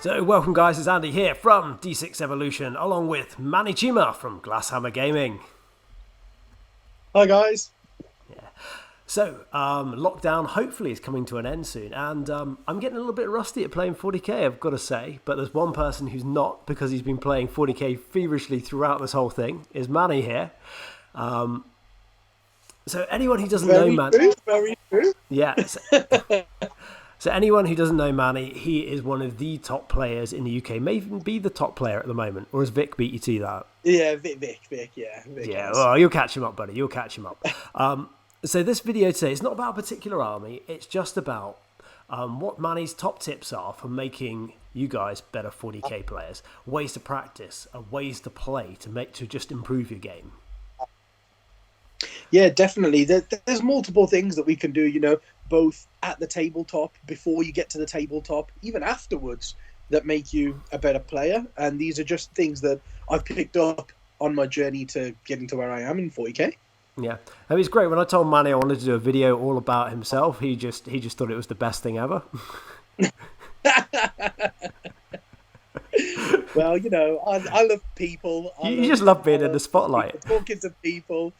So welcome guys, it's Andy here from D6 Evolution along with Cheema from Glasshammer Gaming. Hi guys. So lockdown hopefully is coming to an end soon, and I'm getting a little bit rusty at playing 40k, I've got to say, but there's one person who's not, because he's been playing 40k feverishly throughout this whole thing, is Manny here. So anyone who doesn't know Manny... Very true. Yeah. So anyone who doesn't know Manny, he is one of the top players in the UK, may even be the top player at the moment. Or has Vic beat you to that? Yeah, Vic, yeah. Yeah, well, you'll catch him up, buddy. You'll catch him up. So this video today is not about a particular army. It's just about what Manny's top tips are for making you guys better 40k players. Ways to practice, ways to play to just improve your game. Yeah, definitely. There's multiple things that we can do, both at the tabletop, before you get to the tabletop, even afterwards, that make you a better player. And these are just things that I've picked up on my journey to getting to where I am in 40k. Yeah, I mean, it's great. When I told Manny I wanted to do a video all about himself, he just thought it was the best thing ever. Well, I love people. You just love being in the spotlight. Talking to people.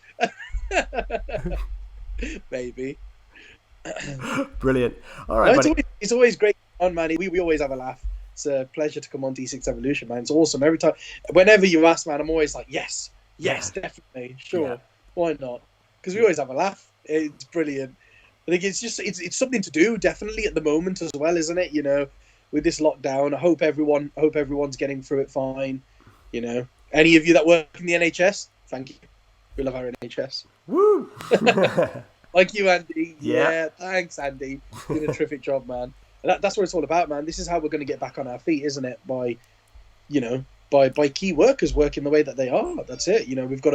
Maybe. Brilliant. All right, it's always great on Manny. We always have a laugh. It's a pleasure to come on D6 Evolution, man. It's awesome. Every time, whenever you ask, man, I'm always like, yes, definitely, sure. Yeah. Why not? Because we always have a laugh. It's brilliant. I think it's something to do, definitely, at the moment as well, isn't it? With this lockdown, I hope everyone's getting through it fine. Any of you that work in the NHS, thank you. We love our NHS. Woo! Like you, Andy. Yeah. Thanks, Andy. You did a terrific job, man. And that's what it's all about, man. This is how we're going to get back on our feet, isn't it? By key workers working the way that they are. That's it. We've got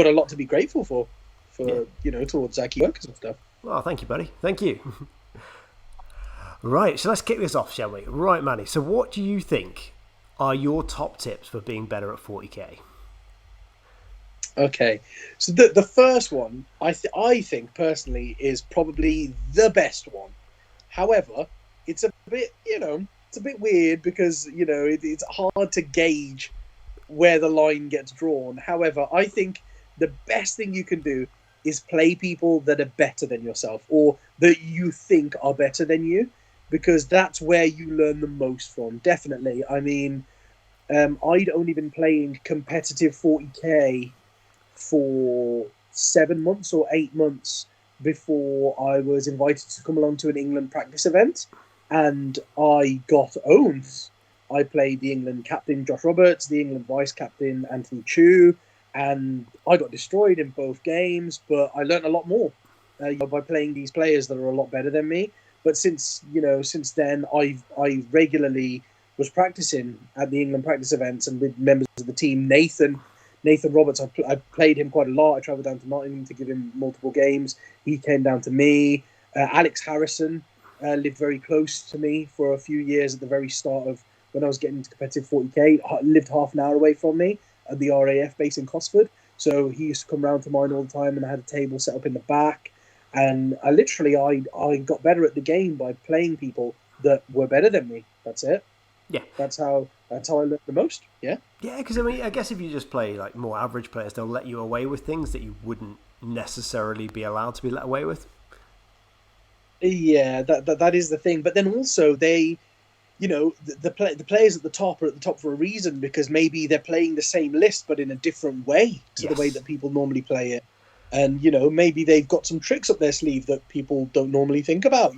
a lot to be grateful for towards our key workers and stuff. Oh, thank you, buddy. Thank you. Right, so let's kick this off, shall we? Right, Manny. So what do you think are your top tips for being better at 40k? Okay, so the first one I think personally is probably the best one. However, it's a bit weird because it's hard to gauge where the line gets drawn. However, I think the best thing you can do is play people that are better than yourself or that you think are better than you, because that's where you learn the most from. Definitely. I mean, I'd only been playing competitive 40k for 7 months or 8 months before I was invited to come along to an England practice event, and I got owned. I played the England captain Josh Roberts, the England vice captain Anthony Chu, and I got destroyed in both games, but I learned a lot more by playing these players that are a lot better than me. But since then, I regularly was practicing at the England practice events and with members of the team. Nathan Roberts, I played him quite a lot. I travelled down to Nottingham to give him multiple games. He came down to me. Alex Harrison lived very close to me for a few years at the very start of when I was getting into competitive 40k. Lived half an hour away from me at the RAF base in Cosford. So he used to come round to mine all the time, and I had a table set up in the back. And I got better at the game by playing people that were better than me. That's it. Yeah, that's how I learned the most. Yeah, because I guess if you just play like more average players, they'll let you away with things that you wouldn't necessarily be allowed to be let away with. Yeah, that is the thing. But then also they, the players at the top are at the top for a reason, because maybe they're playing the same list but in a different way to the way that people normally play it, and maybe they've got some tricks up their sleeve that people don't normally think about.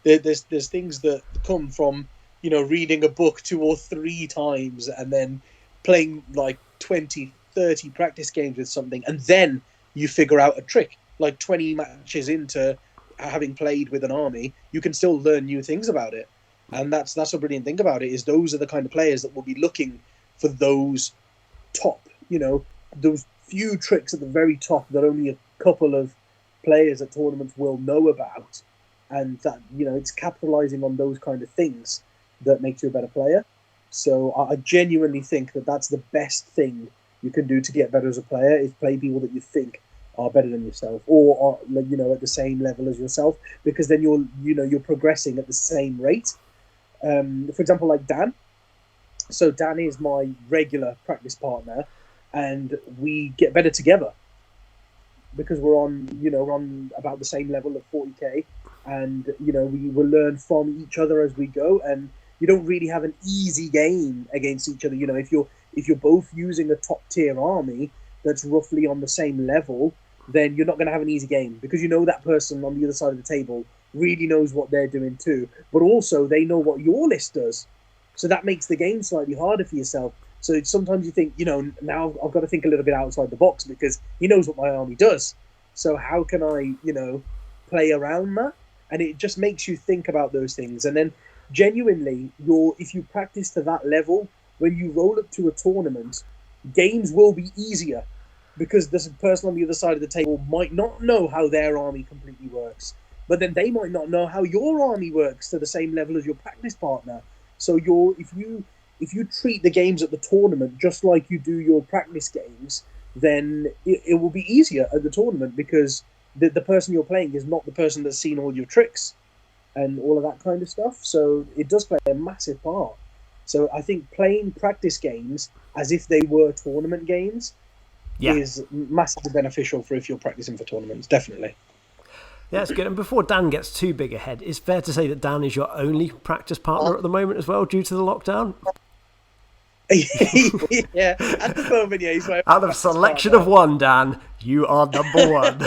There's things that come from reading a book 2 or 3 times and then playing like 20, 30 practice games with something, and then you figure out a trick. Like 20 matches into having played with an army, you can still learn new things about it. And that's a brilliant thing about it, is those are the kind of players that will be looking for those top, those few tricks at the very top that only a couple of players at tournaments will know about. And that, it's capitalizing on those kind of things that makes you a better player. So I genuinely think that that's the best thing you can do to get better as a player, is play people that you think are better than yourself, or are at the same level as yourself, because then you're progressing at the same rate. For example, like Dan, So Dan is my regular practice partner, and we get better together because we're on about the same level of 40k, and we will learn from each other as we go, and you don't really have an easy game against each other. If you're both using a top tier army that's roughly on the same level, then you're not going to have an easy game because that person on the other side of the table really knows what they're doing too, but also they know what your list does, so that makes the game slightly harder for yourself. So sometimes you think, now I've got to think a little bit outside the box because he knows what my army does. So how can I, play around that? And it just makes you think about those things. And then genuinely, if you practice to that level, when you roll up to a tournament, games will be easier because this person on the other side of the table might not know how their army completely works. But then they might not know how your army works to the same level as your practice partner. So if you treat the games at the tournament just like you do your practice games, then it will be easier at the tournament because the person you're playing is not the person that's seen all your tricks and all of that kind of stuff. So it does play a massive part. So I think playing practice games as if they were tournament games is massively beneficial for if you're practicing for tournaments, definitely. Yeah, it's good. And before Dan gets too big ahead, it's fair to say that Dan is your only practice partner at the moment as well, due to the lockdown. Yeah, at the moment, yeah, he's my out of selection partner. Of one, Dan, you are number one.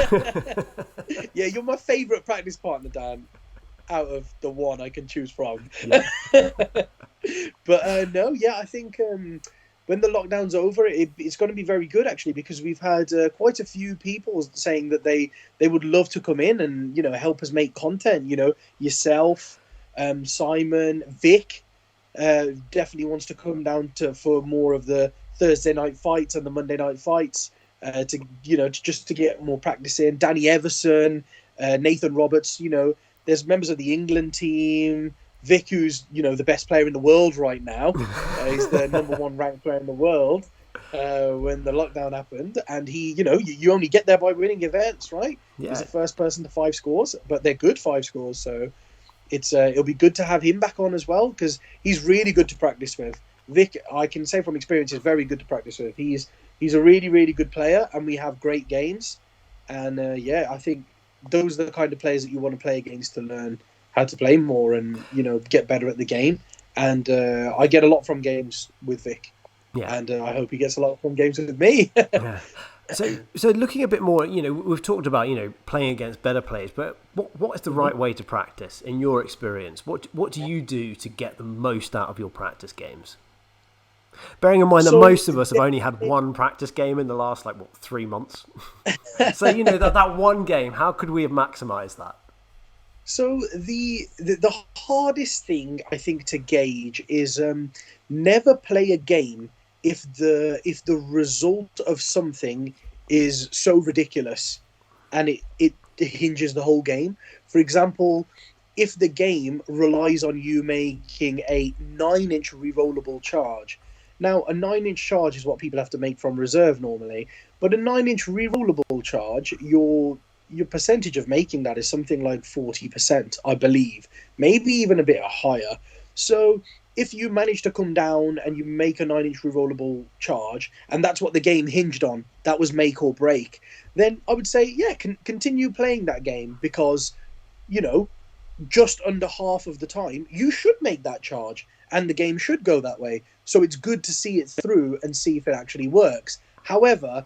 Yeah, you're my favourite practice partner, Dan, out of the one I can choose from. Yeah. But no, yeah, I think when the lockdown's over, it's going to be very good actually, because we've had quite a few people saying that they would love to come in and help us make content. Yourself, Simon, Vic. Definitely wants to come down for more of the Thursday night fights and the Monday night fights to get more practice in. Danny Everson, Nathan Roberts, there's members of the England team. Vic, who's the best player in the world right now, he's the number one ranked player in the world when the lockdown happened, and he, you only get there by winning events, right? Yeah. He's the first person to 5 scores, but they're good 5 scores, so. It'll be good to have him back on as well because he's really good to practice with. Vic, I can say from experience, is very good to practice with. He's a really, really good player, and we have great games. And I think those are the kind of players that you want to play against to learn how to play more and get better at the game. And I get a lot from games with Vic, and I hope he gets a lot from games with me. Yeah. So looking a bit more, we've talked about, playing against better players, but what is the right way to practice in your experience? What do you do to get the most out of your practice games? Bearing in mind that most of us have only had one practice game in the last, 3 months. So, that one game, how could we have maximised that? So the hardest thing, I think, to gauge is never play a game if the result of something is so ridiculous and it hinges the whole game. For example, if the game relies on you making a 9-inch rerollable charge. Now, a 9-inch charge is what people have to make from reserve normally, but a 9-inch rerollable charge, your percentage of making that is something like 40%, I believe, maybe even a bit higher. So if you manage to come down and you make a 9-inch rerollable charge, and that's what the game hinged on, that was make or break, then I would say, continue playing that game because, just under half of the time, you should make that charge, and the game should go that way. So it's good to see it through and see if it actually works. However,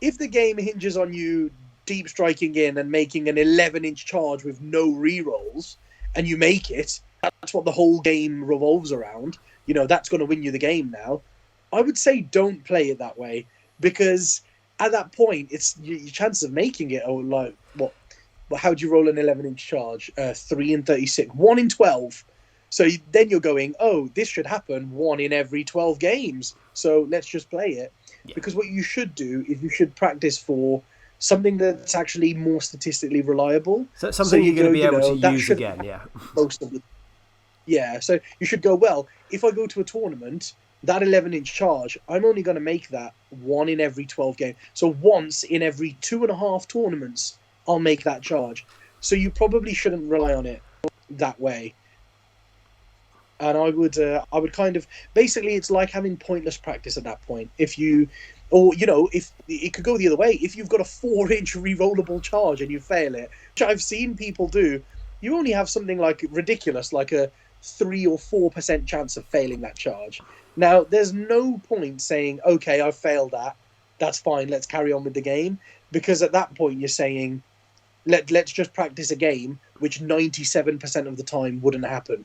if the game hinges on you deep striking in and making an 11-inch charge with no rerolls, and you make it, that's what the whole game revolves around. That's going to win you the game now. I would say don't play it that way because at that point, it's your chances of making it are like, what? How do you roll an 11-inch charge? 3 in 36, 1 in 12. So then you're going, oh, this should happen 1 in every 12 games. So let's just play it. Yeah. Because what you should do is you should practice for something that's actually more statistically reliable. So something you're going to be able to use again, most of the. Yeah, so you should go, well, if I go to a tournament, that 11-inch charge, I'm only going to make that 1 in every 12 games. So once in every 2.5 tournaments, I'll make that charge. So you probably shouldn't rely on it that way. And I would kind of basically, it's like having pointless practice at that point. If you, or if it could go the other way, if you've got a 4-inch rerollable charge and you fail it, which I've seen people do, you only have something like ridiculous, like a 3 or 4% chance of failing that charge. Now, there's no point saying, okay, I've failed that. That's fine. Let's carry on with the game, because at that point you're saying, let's just practice a game, which 97% of the time wouldn't happen.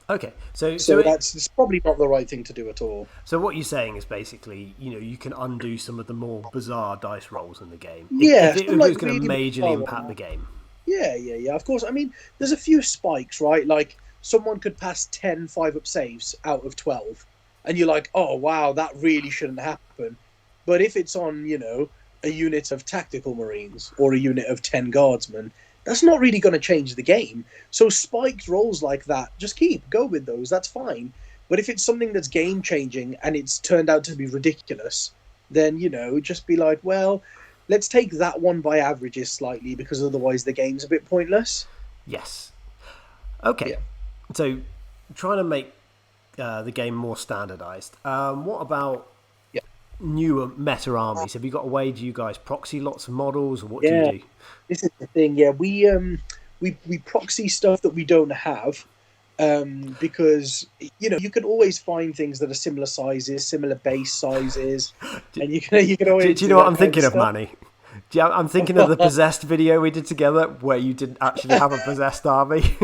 Okay, so it's probably not the right thing to do at all. So what you're saying is basically, you can undo some of the more bizarre dice rolls in the game Yeah, if it was going to majorly impact the game. Yeah. Of course. I mean, there's a few spikes, right? Like someone could pass 10 5-up saves out of 12, and you're like, oh wow, that really shouldn't happen. But if it's on, a unit of tactical marines or a unit of 10 guardsmen, that's not really going to change the game. So spiked rolls like that, just go with those. That's fine. But if it's something that's game changing and it's turned out to be ridiculous, then just be like, well, let's take that one by averages slightly, because otherwise the game's a bit pointless. Yes. Okay. Yeah. So trying to make the game more standardized. What about newer meta armies? Have you got a way? Do you guys proxy lots of models, or what do you do? This is the thing. Yeah, we proxy stuff that we don't have, because you can always find things that are similar sizes, similar base sizes, and you can always. Do you know what I'm thinking of, Manny? I'm thinking of the possessed video we did together, where you didn't actually have a possessed army.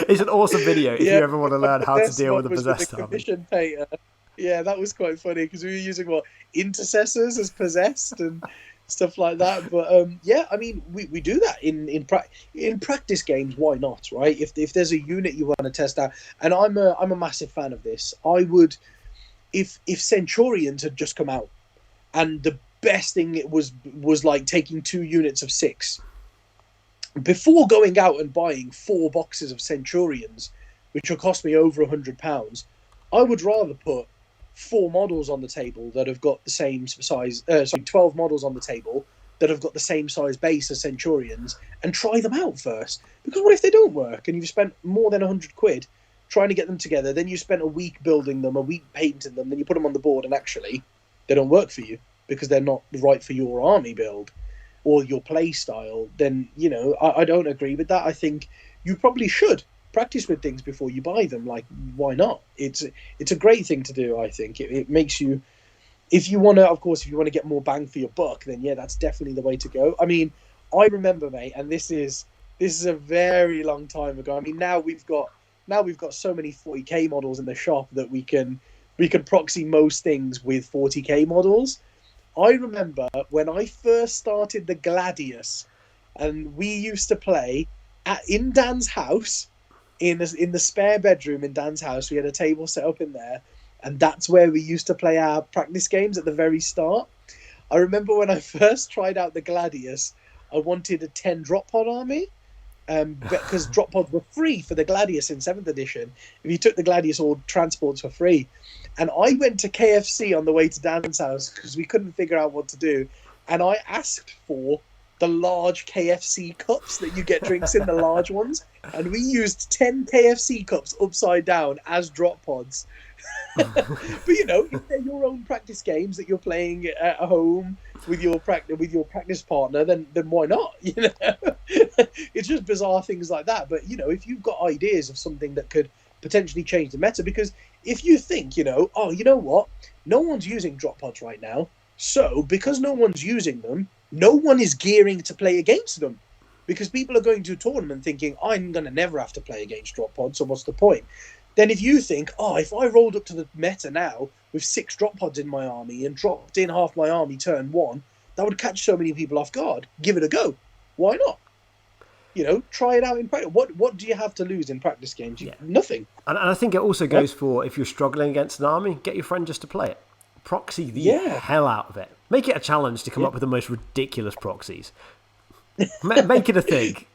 It's an awesome video if you ever want to learn how to deal with a possessed army. Yeah, that was quite funny, because we were using intercessors as possessed and stuff like that. But I mean, we do that in practice games. Why not, right? If there's a unit you want to test out, and I'm a massive fan of this. I would, if Centurions had just come out, and the best thing it was like taking 2 units of 6. Before going out and buying 4 boxes of Centurions, which will cost me over £100, I would rather put 4 models on the table that have got the same size. 12 models on the table that have got the same size base as Centurions, and try them out first. Because what if they don't work, and you've spent more than £100 trying to get them together? Then you spent a week building them, a week painting them, then you put them on the board, and actually they don't work for you because they're not right for your army build or your play style. Then I don't agree with that. I think you probably should practice with things before you buy them. Like, why not? It's a great thing to do. I think it makes you, if you want to get more bang for your buck, then that's definitely the way to go. I mean, I remember, mate, and this is a very long time ago. I mean, now we've got so many 40k models in the shop that we can proxy most things with 40k models. I remember when I first started the Gladius, and we used to play in Dan's house, in the spare bedroom in Dan's house. We had a table set up in there, and that's where we used to play our practice games at the very start. I remember when I first tried out the Gladius, I wanted a 10 drop pod army, because drop pods were free for the Gladius in 7th edition. If you took the Gladius, all transports were free. And I went to KFC on the way to Dan's house because we couldn't figure out what to do. And I asked for the large KFC cups that you get drinks in, the large ones. And we used 10 KFC cups upside down as drop pods. But if they're your own practice games that you're playing at home with your practice partner, then why not? It's just bizarre things like that. But if you've got ideas of something that could potentially change the meta, because if you think, oh, you know what, no one's using drop pods right now, so because no one's using them, no one is gearing to play against them, because people are going to a tournament thinking, I'm going to never have to play against drop pods, so what's the point? Then if you think, oh, if I rolled up to the meta now with 6 drop pods in my army and dropped in half my army turn 1, that would catch so many people off guard. Give it a go. Why not? Try it out in practice. What do you have to lose in practice games? Nothing. And I think it also goes for, if you're struggling against an army, get your friend just to play it. Proxy the hell out of it. Make it a challenge to come up with the most ridiculous proxies. Make it a thing.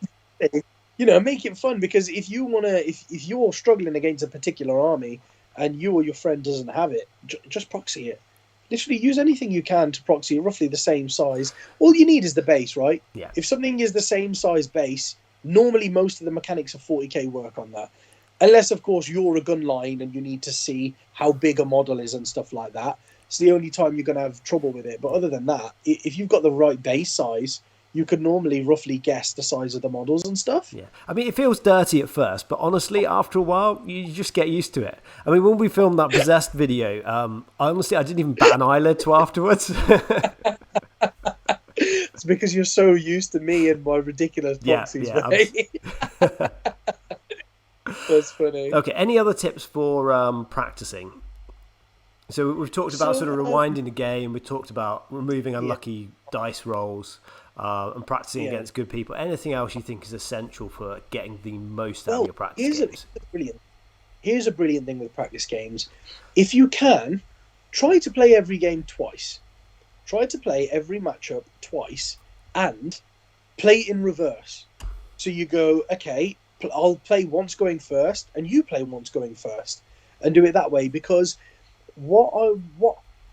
Make it fun, because if you're struggling against a particular army and you or your friend doesn't have it, just proxy it. Literally use anything you can to proxy roughly the same size. All you need is the base, right? Yeah. If something is the same size base, normally most of the mechanics of 40k work on that. Unless, of course, you're a gun line and you need to see how big a model is and stuff like that. It's the only time you're going to have trouble with it. But other than that, if you've got the right base size, you could normally roughly guess the size of the models and stuff. Yeah, I mean, it feels dirty at first, but honestly, after a while, you just get used to it. I mean, when we filmed that Possessed video, honestly, I didn't even bat an eyelid to afterwards. It's because you're so used to me and my ridiculous proxies, right? That's funny. Okay, any other tips for practicing? So we've talked about sort of rewinding the game. We talked about removing unlucky dice rolls and practicing against good people. Anything else you think is essential for getting the most out of your practice games? Here's a brilliant thing with practice games. If you can, try to play every game twice. Try to play every matchup twice and play in reverse. So you go, okay, I'll play once going first and you play once going first, and do it that way, because what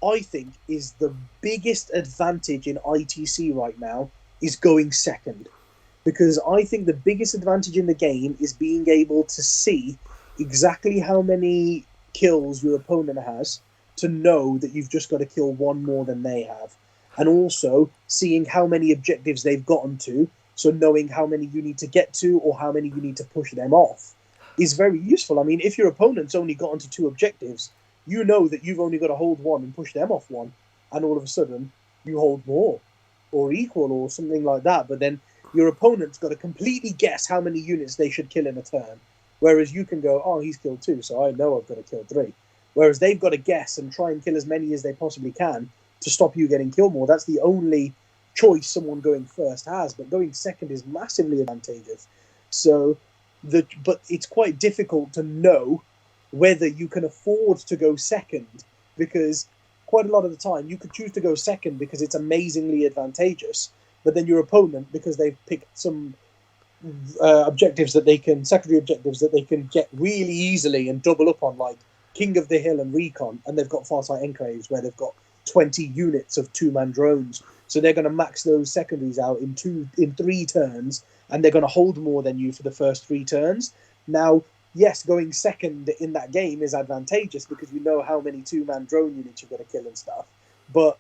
I think is the biggest advantage in ITC right now is going second. Because I think the biggest advantage in the game is being able to see exactly how many kills your opponent has, to know that you've just got to kill one more than they have. And also seeing how many objectives they've gotten to, so knowing how many you need to get to or how many you need to push them off is very useful. I mean, if your opponent's only gotten to 2 objectives, you know that you've only got to hold one and push them off one, and all of a sudden you hold more or equal or something like that. But then your opponent's got to completely guess how many units they should kill in a turn, whereas you can go, oh, he's killed 2, so I know I've got to kill 3. Whereas they've got to guess and try and kill as many as they possibly can to stop you getting killed more. That's the only choice someone going first has, but going second is massively advantageous. But it's quite difficult to know whether you can afford to go second, because quite a lot of the time you could choose to go second because it's amazingly advantageous, but then your opponent, because they've picked some secondary objectives that they can get really easily and double up on, like King of the Hill and Recon, and they've got Farsight Enclaves where they've got 20 units of 2-man drones, so they're going to max those secondaries out in 3 turns, and they're going to hold more than you for the first 3 turns. Now, yes, going second in that game is advantageous because you know how many 2-man drone units you've got to kill and stuff, but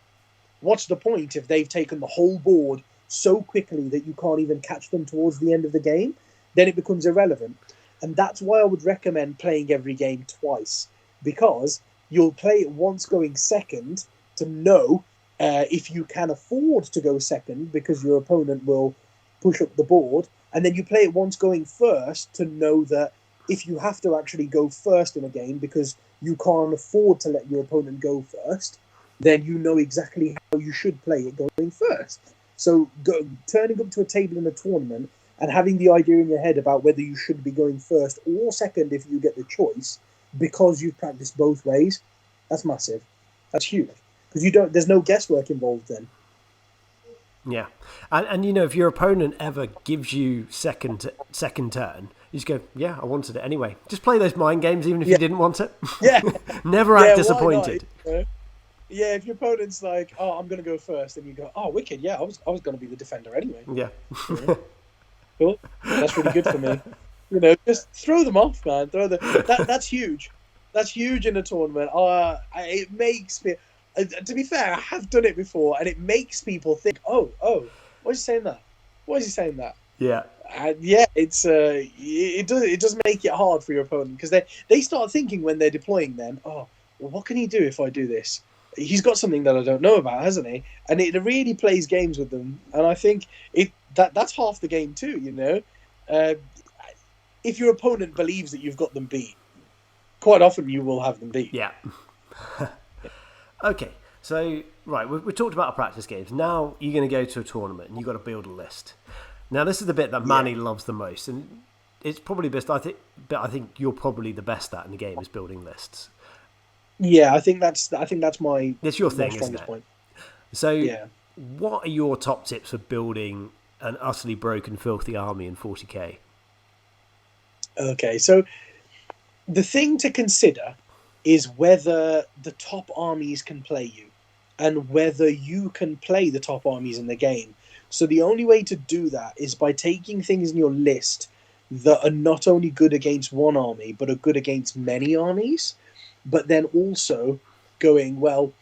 what's the point if they've taken the whole board so quickly that you can't even catch them towards the end of the game? Then it becomes irrelevant. And that's why I would recommend playing every game twice, because you'll play it once going second to know if you can afford to go second, because your opponent will push up the board, and then you play it once going first to know that if you have to actually go first in a game because you can't afford to let your opponent go first, then you know exactly how you should play it going first. So turning up to a table in a tournament and having the idea in your head about whether you should be going first or second if you get the choice, because you've practiced both ways, that's massive. That's huge. Because there's no guesswork involved then. Yeah. And you know, if your opponent ever gives you second turn, you just go, yeah, I wanted it anyway. Just play those mind games even if you didn't want it. Yeah. Never act disappointed. Yeah, if your opponent's like, oh, I'm going to go first, and you go, oh, wicked, yeah, I was going to be the defender anyway. Yeah. Cool. That's really good for me. Just throw them off, man. That's huge. That's huge in a tournament. It makes me... to be fair, I have done it before, and it makes people think, oh, why is he saying that? Why is he saying that? Yeah. It does make it hard for your opponent, because they start thinking when they're deploying then, oh, well, what can he do if I do this? He's got something that I don't know about, hasn't he? And it really plays games with them, and I think that's half the game too, if your opponent believes that you've got them beat, quite often you will have them beat. Yeah. Okay, so, right, we talked about our practice games. Now you're going to go to a tournament and you've got to build a list. Now, this is the bit that Manny loves the most, and it's probably best, I think you're probably the best at in the game, is building lists. Yeah, I think that's my... It's your thing, isn't it? Point. So, what are your top tips for building an utterly broken, filthy army in 40k? Okay, so the thing to consider is whether the top armies can play you, and whether you can play the top armies in the game. So the only way to do that is by taking things in your list that are not only good against one army, but are good against many armies. But then also going, well,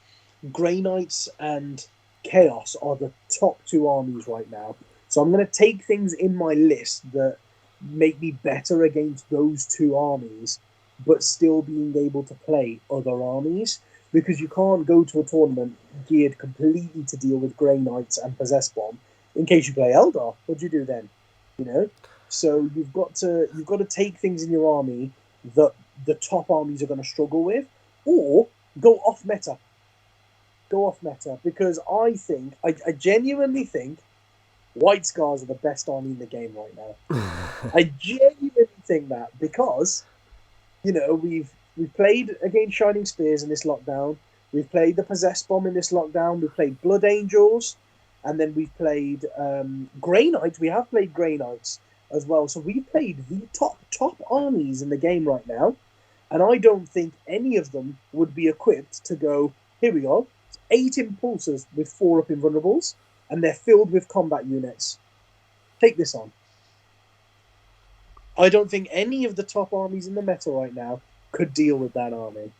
Grey Knights and Chaos are the top two armies right now. So I'm going to take things in my list that make me better against those two armies, but still being able to play other armies. Because you can't go to a tournament geared completely to deal with Grey Knights and Possess Bomb in case you play Eldar. What do you do then? You know? So you've got to take things in your army that the top armies are going to struggle with, or go off meta. Go off meta, because I genuinely think White Scars are the best army in the game right now. I genuinely think that, because we've played against Shining Spears in this lockdown. We've played the Possess Bomb in this lockdown. We've played Blood Angels, and then we've played Grey Knights. We have played Grey Knights as well. So we've played the top armies in the game right now, and I don't think any of them would be equipped to go, here we go, 8 impulsors with 4 up invulnerables, and they're filled with combat units. Take this on. I don't think any of the top armies in the meta right now could deal with that army.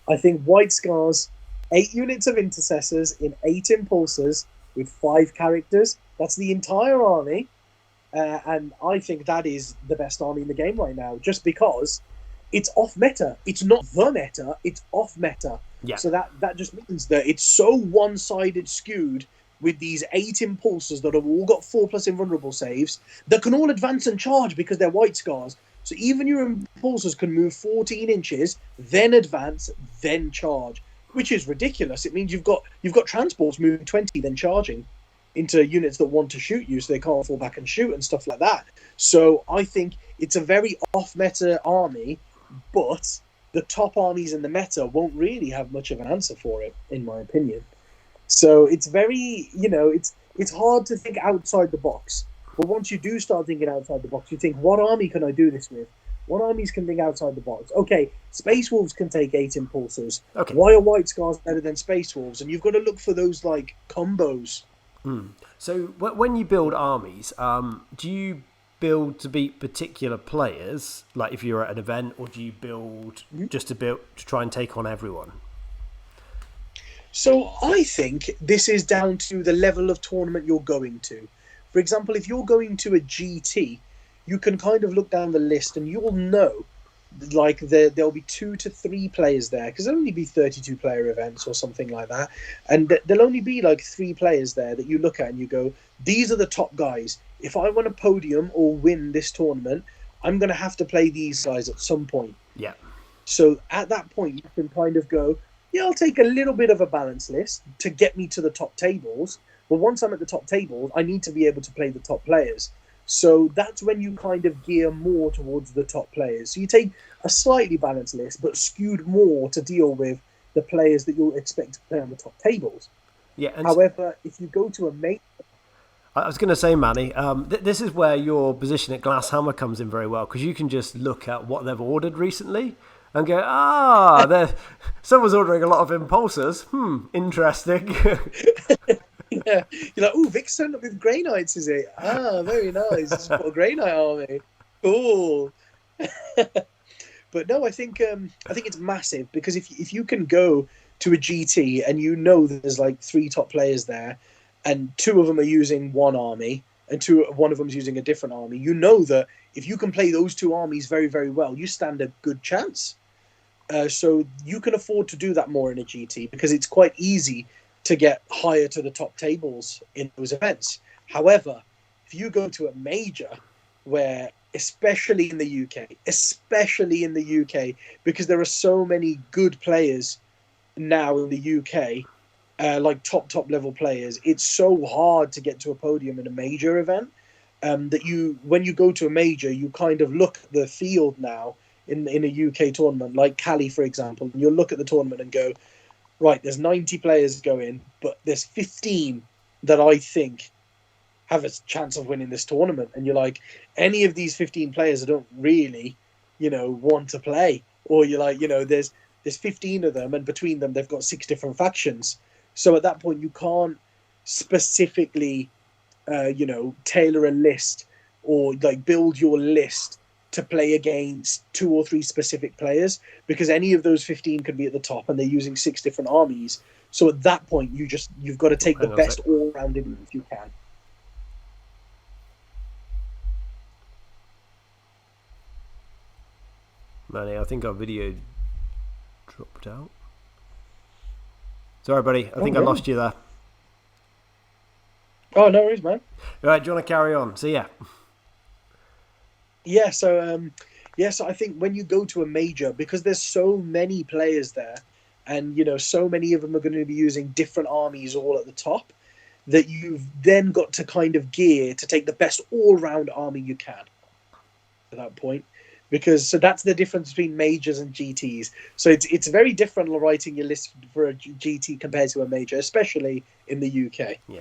I think White Scars, 8 units of intercessors in 8 impulsors with 5 characters, that's the entire army. And I think that is the best army in the game right now, just because it's off meta. It's not the meta, it's off meta. Yeah. So that just means that it's so one-sided skewed with these 8 impulsors that have all got 4+ invulnerable saves that can all advance and charge because they're White Scars. So even your impulsors can move 14 inches, then advance, then charge, which is ridiculous. It means you've got transports moving 20, then charging into units that want to shoot you, so they can't fall back and shoot and stuff like that. So I think it's a very off-meta army, but the top armies in the meta won't really have much of an answer for it, in my opinion. So it's very, it's hard to think outside the box. But once you do start thinking outside the box, you think, what army can I do this with? What armies can think outside the box? Okay, Space Wolves can take 8 impulsors. Okay. Why are White Scars better than Space Wolves? And you've got to look for those, combos. So when you build armies, do you build to beat particular players, like if you're at an event, or do you build just to try and take on everyone? So I think this is down to the level of tournament you're going to. For example, if you're going to a GT, you can kind of look down the list and you'll know, there'll be 2 to 3 players there, because there'll only be 32 player events or something like that, and there'll only be 3 players there that you look at and you go, these are the top guys. If I want a podium or win this tournament, I'm going to have to play these guys at some point. Yeah. So at that point, you can kind of go, yeah, I'll take a little bit of a balance list to get me to the top tables. But once I'm at the top tables, I need to be able to play the top players. So that's when you kind of gear more towards the top players. So you take a slightly balanced list, but skewed more to deal with the players that you'll expect to play on the top tables. Yeah. However, if you go to a major... I was going to say, Manny, this is where your position at Glasshammer comes in very well, because you can just look at what they've ordered recently and go, someone's ordering a lot of impulsors. Interesting. Yeah, you're like, oh, Vic's turned up with Grey Knights, is it? Ah, very nice. Just got a Grey Knight army. Cool. But no, I think it's massive, because if you can go to a GT and you know that there's 3 top players there, and 2 of them are using one army, and one of them's using a different army, you know that if you can play those 2 armies very, very well, you stand a good chance. So you can afford to do that more in a GT, because it's quite easy to get higher to the top tables in those events. However, if you go to a major, where especially in the UK, because there are so many good players now in the UK, top level players, it's so hard to get to a podium in a major event, that when you go to a major, you kind of look at the field now in a UK tournament, like Cali, for example, and you'll look at the tournament and go, right, there's 90 players going, but there's 15 that I think have a chance of winning this tournament. And you're like, any of these 15 players I don't really, want to play. Or you're like, there's 15 of them, and between them they've got 6 different factions. So at that point you can't specifically, tailor a list or like build your list to play against 2 or 3 specific players, because any of those 15 could be at the top, and they're using 6 different armies. So at that point, you've got to take the best all-rounded if you can. Manny, I think our video dropped out. Sorry, buddy. I think I lost you there. Oh, no worries, man. All right, do you want to carry on? So, yeah. Yeah, so I think when you go to a major, because there's so many players there, and so many of them are going to be using different armies all at the top, that you've then got to kind of gear to take the best all-round army you can at that point. Because that's the difference between majors and GTs. So it's very different writing your list for a GT compared to a major, especially in the UK. Yeah.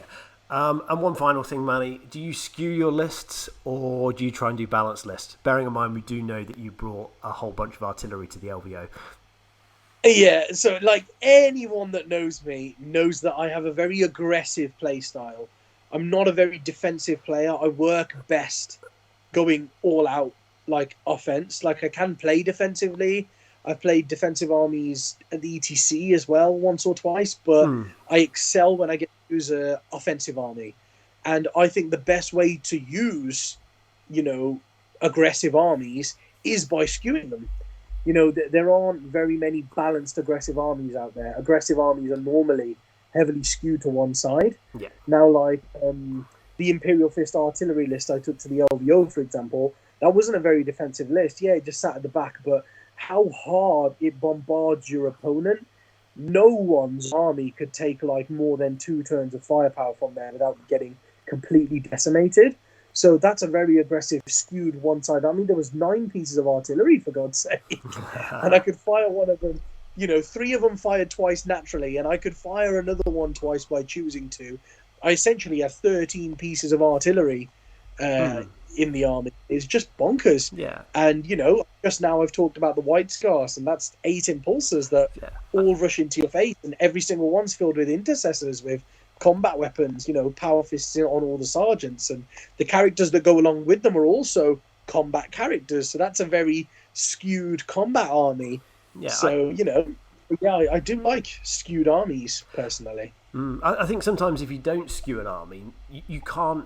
And one final thing, Manny, do you skew your lists, or do you try and do balanced lists? Bearing in mind, we do know that you brought a whole bunch of artillery to the LVO. Yeah, so like anyone that knows me knows that I have a very aggressive play style. I'm not a very defensive player. I work best going all out, like offense. Like I can play defensively. I've played defensive armies at the ETC as well once or twice, but I excel when I get to use an offensive army. And I think the best way to use, aggressive armies is by skewing them. There aren't very many balanced aggressive armies out there. Aggressive armies are normally heavily skewed to one side. Yeah. Now, like the Imperial Fist artillery list I took to the LVO, for example, that wasn't a very defensive list. Yeah, it just sat at the back, but how hard it bombards your opponent. No one's army could take like more than 2 turns of firepower from there without getting completely decimated. So that's a very aggressive, skewed one side. I mean, there was 9 pieces of artillery, for God's sake. And I could fire one of them. 3 of them fired twice naturally, and I could fire another one twice by choosing to. I essentially have 13 pieces of artillery in the army. It's just bonkers. Yeah. And, just now I've talked about the White Scars, and that's 8 impulsors that all rush into your face, and every single one's filled with intercessors with combat weapons, power fists on all the sergeants, and the characters that go along with them are also combat characters. So that's a very skewed combat army. Yeah. So, I do like skewed armies, personally. I think sometimes if you don't skew an army, you can't.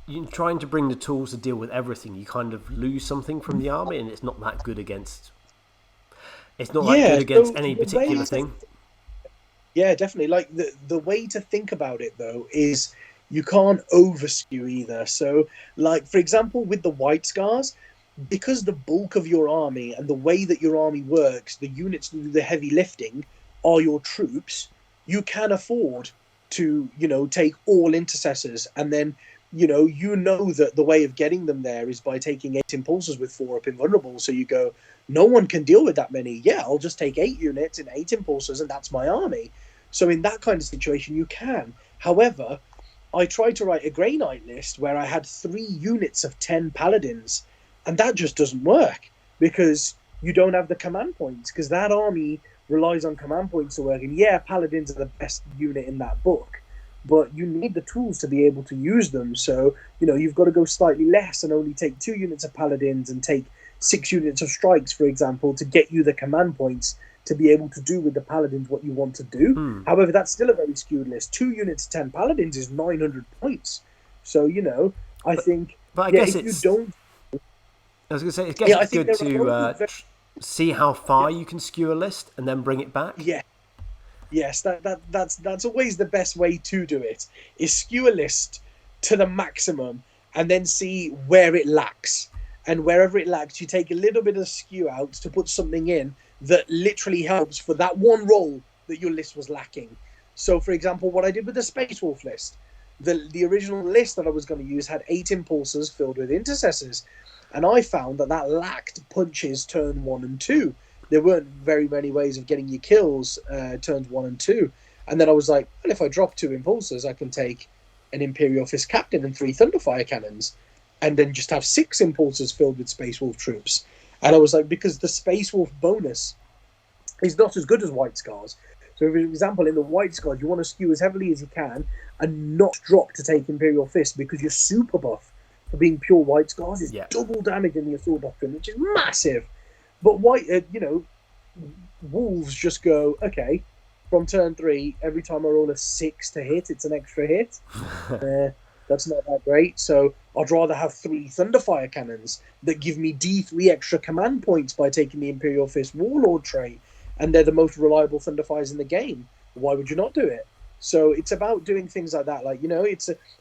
You're trying to bring the tools to deal with everything. You kind of lose something from the army, and it's not that good against. It's not that good against any particular thing. Yeah, definitely. Like the way to think about it though is you can't over skew either. So, like for example, with the White Scars, because the bulk of your army and the way that your army works, the units that do the heavy lifting are your troops. You can afford to, take all intercessors, and then. That the way of getting them there is by taking 8 impulsors with 4 up invulnerable. So you go, no one can deal with that many. Yeah, I'll just take 8 units and 8 impulsors, and that's my army. So in that kind of situation, you can. However, I tried to write a Grey Knight list where I had 3 units of 10 paladins, and that just doesn't work because you don't have the command points, because that army relies on command points to work. And yeah, paladins are the best unit in that book, but you need the tools to be able to use them. So, you've got to go slightly less and only take 2 units of paladins and take 6 units of strikes, for example, to get you the command points to be able to do with the paladins what you want to do. However, that's still a very skewed list. 2 units of 10 paladins is 900 points. So, I think... But I guess it's... I was going to say, I guess it's good to see how far you can skew a list and then bring it back. Yeah. Yes, that's always the best way to do it, is skew a list to the maximum and then see where it lacks. And wherever it lacks, you take a little bit of skew out to put something in that literally helps for that one role that your list was lacking. So, for example, what I did with the Space Wolf list, the original list that I was going to use had 8 impulsors filled with intercessors. And I found that lacked punches turn 1 and 2. There weren't very many ways of getting your kills turns 1 and 2. And then I was like, well, if I drop 2 impulsors, I can take an Imperial Fist Captain and 3 Thunderfire Cannons, and then just have 6 impulsors filled with Space Wolf troops. And I was like, because the Space Wolf bonus is not as good as White Scars. So, for example, in the White Scars, you want to skew as heavily as you can and not drop to take Imperial Fist because you're super buff for being pure white scars is Yeah. double damage in the assault doctrine, which is massive. But white, wolves just go, okay, from turn 3, every time I roll a 6 to hit, it's an extra hit. That's not that great. So I'd rather have 3 Thunderfire cannons that give me D3 extra command points by taking the Imperial Fist Warlord trait, and they're the most reliable Thunderfires in the game. Why would you not do it? So it's about doing things like that. Like,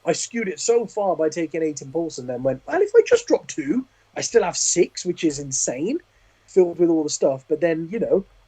I skewed it so far by taking 8 Impulse and then went, well, if I just drop 2, I still have 6, which is insane, filled with all the stuff. But then,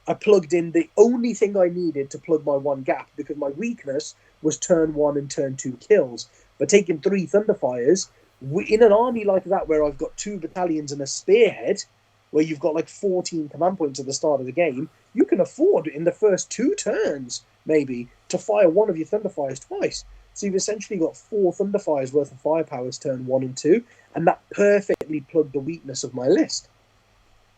I plugged in the only thing I needed to plug my one gap, because my weakness was turn 1 and turn 2 kills. But taking 3 Thunderfires, in an army like that where I've got 2 battalions and a spearhead, where you've got like 14 command points at the start of the game, you can afford in the first 2 turns, maybe, to fire one of your Thunderfires twice. So you've essentially got 4 Thunderfires worth of firepowers turn 1 and 2, and that perfectly plugged the weakness of my list.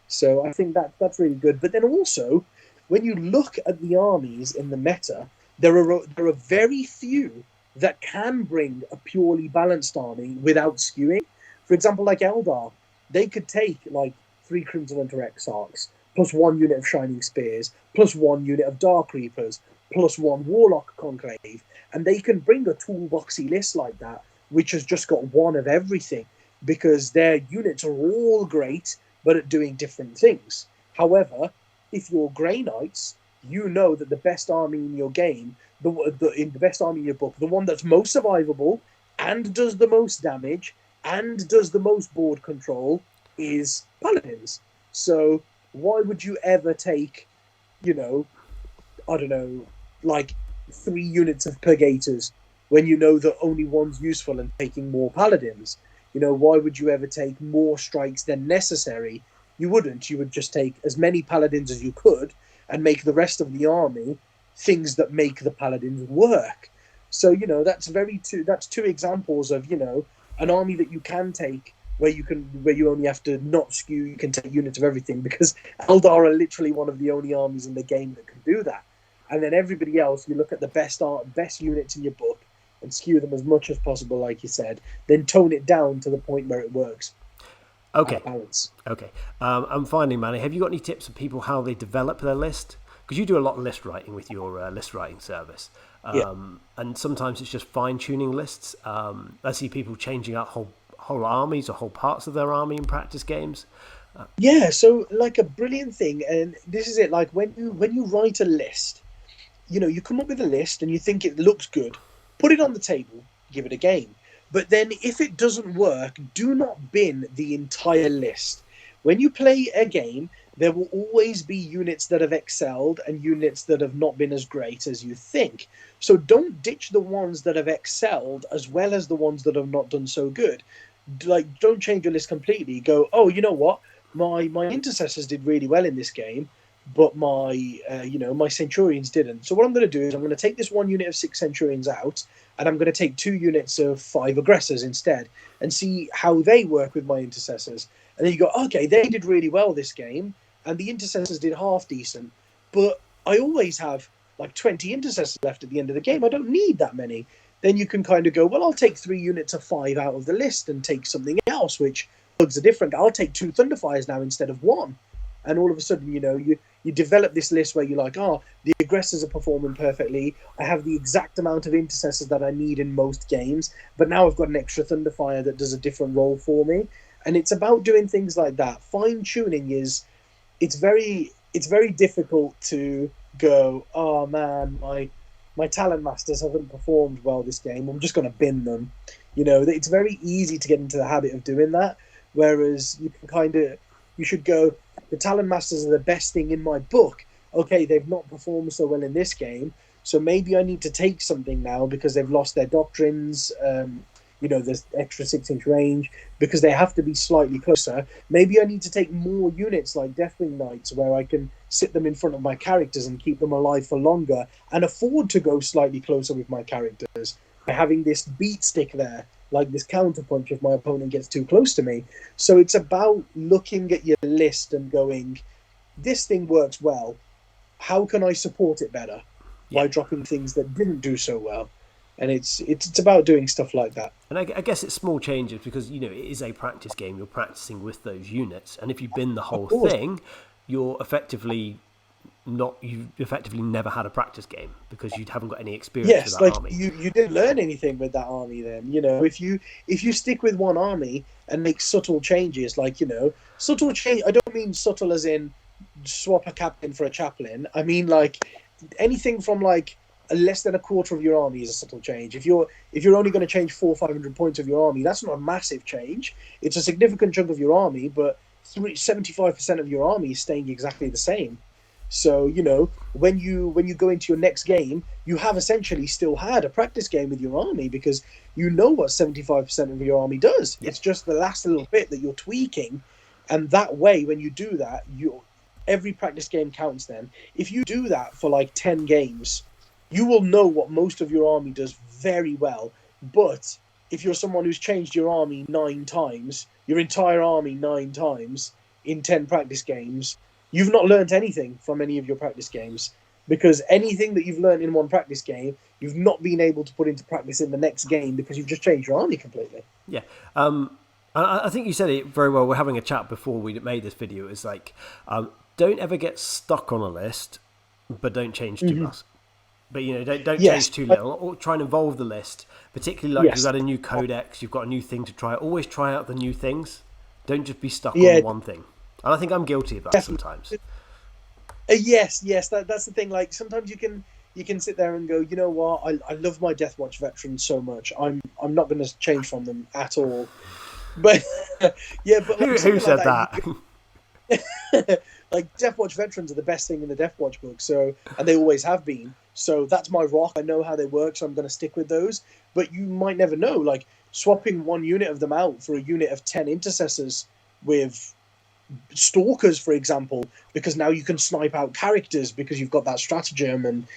So I think that's really good. But then also, when you look at the armies in the meta, there are very few that can bring a purely balanced army without skewing. For example, like Eldar, they could take like 3 Crimson Hunter Exarchs, plus 1 unit of Shining Spears, plus 1 unit of Dark Reapers, plus 1 Warlock Conclave, and they can bring a toolboxy list like that, which has just got 1 of everything, because their units are all great, but at doing different things. However, if you're Grey Knights, you know that the best army in your game, the best army in your book, the one that's most survivable and does the most damage and does the most board control is Paladins. So why would you ever take, I don't know, like 3 units of Purgators when you know that only one's useful and taking more Paladins? Why would you ever take more strikes than necessary? You wouldn't. You would just take as many Paladins as you could and make the rest of the army things that make the Paladins work. So, that's 2 examples of, an army that you can take where you only have to not skew, you can take units of everything, because Eldar are literally one of the only armies in the game that can do that. And then everybody else, you look at the best units in your book and skew them as much as possible, like you said, then tone it down to the point where it works. Okay. Balance. Okay. And finally, Manny, have you got any tips for people how they develop their list? Because you do a lot of list writing with your list writing service. And sometimes it's just fine-tuning lists. I see people changing out whole armies or whole parts of their army in practice games. So like a brilliant thing, and this is it, like when you write a list, you come up with a list and you think it looks good, put it on the table, give it a game. But then if it doesn't work, do not bin the entire list. When you play a game, there will always be units that have excelled and units that have not been as great as you think. So don't ditch the ones that have excelled as well as the ones that have not done so good. Like, don't change your list completely. Go, oh, you know what? My intercessors did really well in this game, but my Centurions didn't. So what I'm going to do is I'm going to take this 1 unit of 6 Centurions out, and I'm going to take 2 units of 5 Aggressors instead, and see how they work with my intercessors. And then you go, okay, they did really well this game, and the intercessors did half decent, but I always have like 20 intercessors left at the end of the game. I don't need that many. Then you can kind of go, well, I'll take 3 units of 5 out of the list and take something else, which plugs a different. I'll take 2 Thunderfires now instead of 1. And all of a sudden, you develop this list where you're like, the aggressors are performing perfectly. I have the exact amount of intercessors that I need in most games, but now I've got an extra Thunderfire that does a different role for me. And it's about doing things like that. Fine tuning it's very difficult to go, oh man, my Talon Masters haven't performed well this game, I'm just going to bin them. It's very easy to get into the habit of doing that, whereas you should go, the Talon Masters are the best thing in my book. Okay, they've not performed so well in this game, so maybe I need to take something now because they've lost their doctrines, there's extra 6-inch range, because they have to be slightly closer. Maybe I need to take more units like Deathwing Knights, where I can sit them in front of my characters and keep them alive for longer, and afford to go slightly closer with my characters by having this beat stick there, like this counterpunch if my opponent gets too close to me. So it's about looking at your list and going, this thing works well, how can I support it better by dropping things that didn't do so well? And it's about doing stuff like that. And I guess it's small changes because, it is a practice game. You're practicing with those units. And if you bin the Of whole course. thing, you've effectively never had a practice game because you haven't got any experience with Yes, that like army. you didn't learn anything with that army then. If you stick with one army and make subtle changes, like, subtle change, I don't mean subtle as in swap a captain for a chaplain. I mean like anything from like less than a quarter of your army is a subtle change. If you're only going to change 400-500 points of your army, that's not a massive change. It's a significant chunk of your army, but 75% of your army is staying exactly the same. So when you go into your next game, you have essentially still had a practice game with your army because you know what 75% of your army does. Yeah. It's just the last little bit that you're tweaking, and that way, when you do that, every practice game counts. Then, if you do that for like 10 games, you will know what most of your army does very well. But if you're someone who's changed your army 9 times, your entire army 9 times in 10 practice games, you've not learned anything from any of your practice games, because anything that you've learned in one practice game, you've not been able to put into practice in the next game because you've just changed your army completely. Yeah. I think you said it very well. We're having a chat before we made this video. It's like, don't ever get stuck on a list, but don't change too much. But don't Yes. change too little, or try and evolve the list. Particularly like you've Yes. got a new codex, you've got a new thing to try. Always try out the new things. Don't just be stuck Yeah, on one thing. And I think I'm guilty of that definitely. sometimes. Yes. That's the thing. Like sometimes you can sit there and go, you know what? I love my Deathwatch veterans so much. I'm not going to change from them at all. But yeah, but like Who something said like that? like Deathwatch veterans are the best thing in the Deathwatch book, so, and they always have been. So that's my rock. I know how they work, so I'm going to stick with those. But you might never know. Like swapping one unit of them out for a unit of 10 intercessors with stalkers, for example, because now you can snipe out characters because you've got that stratagem. And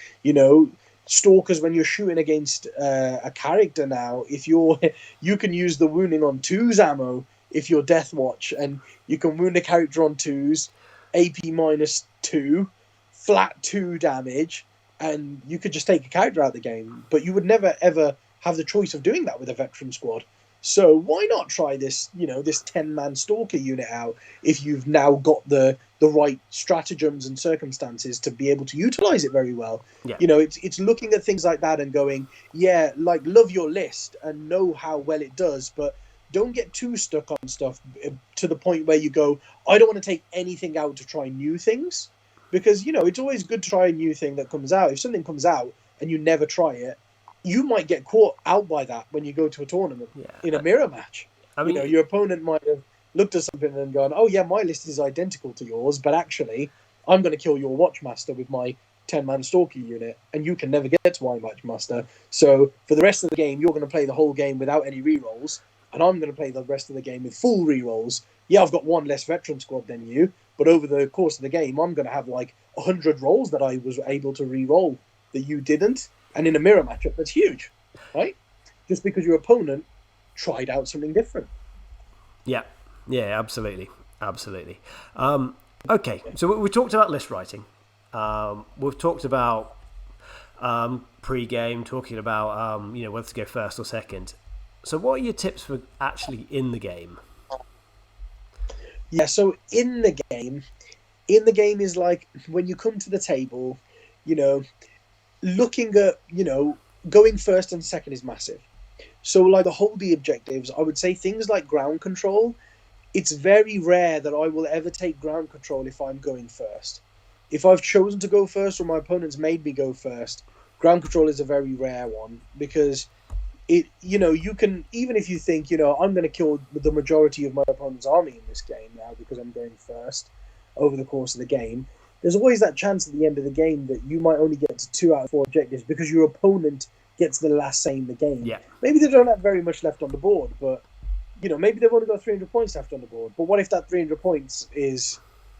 stalkers, when you're shooting against a character now, if you can use the wounding on 2's ammo if you're Deathwatch, and you can wound a character on 2's AP -2, flat 2 damage, and you could just take a character out of the game. But you would never ever have the choice of doing that with a veteran squad. So why not try this, this 10-man stalker unit out if you've now got the right stratagems and circumstances to be able to utilize it very well. Yeah. It's looking at things like that and going, yeah, like love your list and know how well it does, but don't get too stuck on stuff to the point where you go, I don't want to take anything out to try new things. Because, it's always good to try a new thing that comes out. If something comes out and you never try it, you might get caught out by that when you go to a tournament in a mirror match. I mean, Your opponent might have looked at something and gone, oh yeah, my list is identical to yours, but actually I'm going to kill your Watchmaster with my 10-man Stalker unit, and you can never get to my Watchmaster. So for the rest of the game, you're going to play the whole game without any rerolls, and I'm going to play the rest of the game with full rerolls. Yeah, I've got one less veteran squad than you, but over the course of the game, I'm going to have like 100 rolls that I was able to re-roll that you didn't. And in a mirror matchup, that's huge, right? Just because your opponent tried out something different. Yeah, absolutely. Okay, so we talked about list writing. We've talked about pre-game, talking about whether to go first or second. So what are your tips for actually in the game? Yeah, so in the game is like when you come to the table, looking at, going first and second is massive. So like the objectives, I would say things like ground control, it's very rare that I will ever take ground control if I'm going first. If I've chosen to go first or my opponent's made me go first, ground control is a very rare one, because you can, even if you think, I'm going to kill the majority of my opponent's army in this game now because I'm going first over the course of the game, there's always that chance at the end of the game that you might only get to 2 out of 4 objectives because your opponent gets the last say in the game. Yeah. Maybe they don't have very much left on the board, but maybe they've only got 300 points left on the board. But what if that 300 points is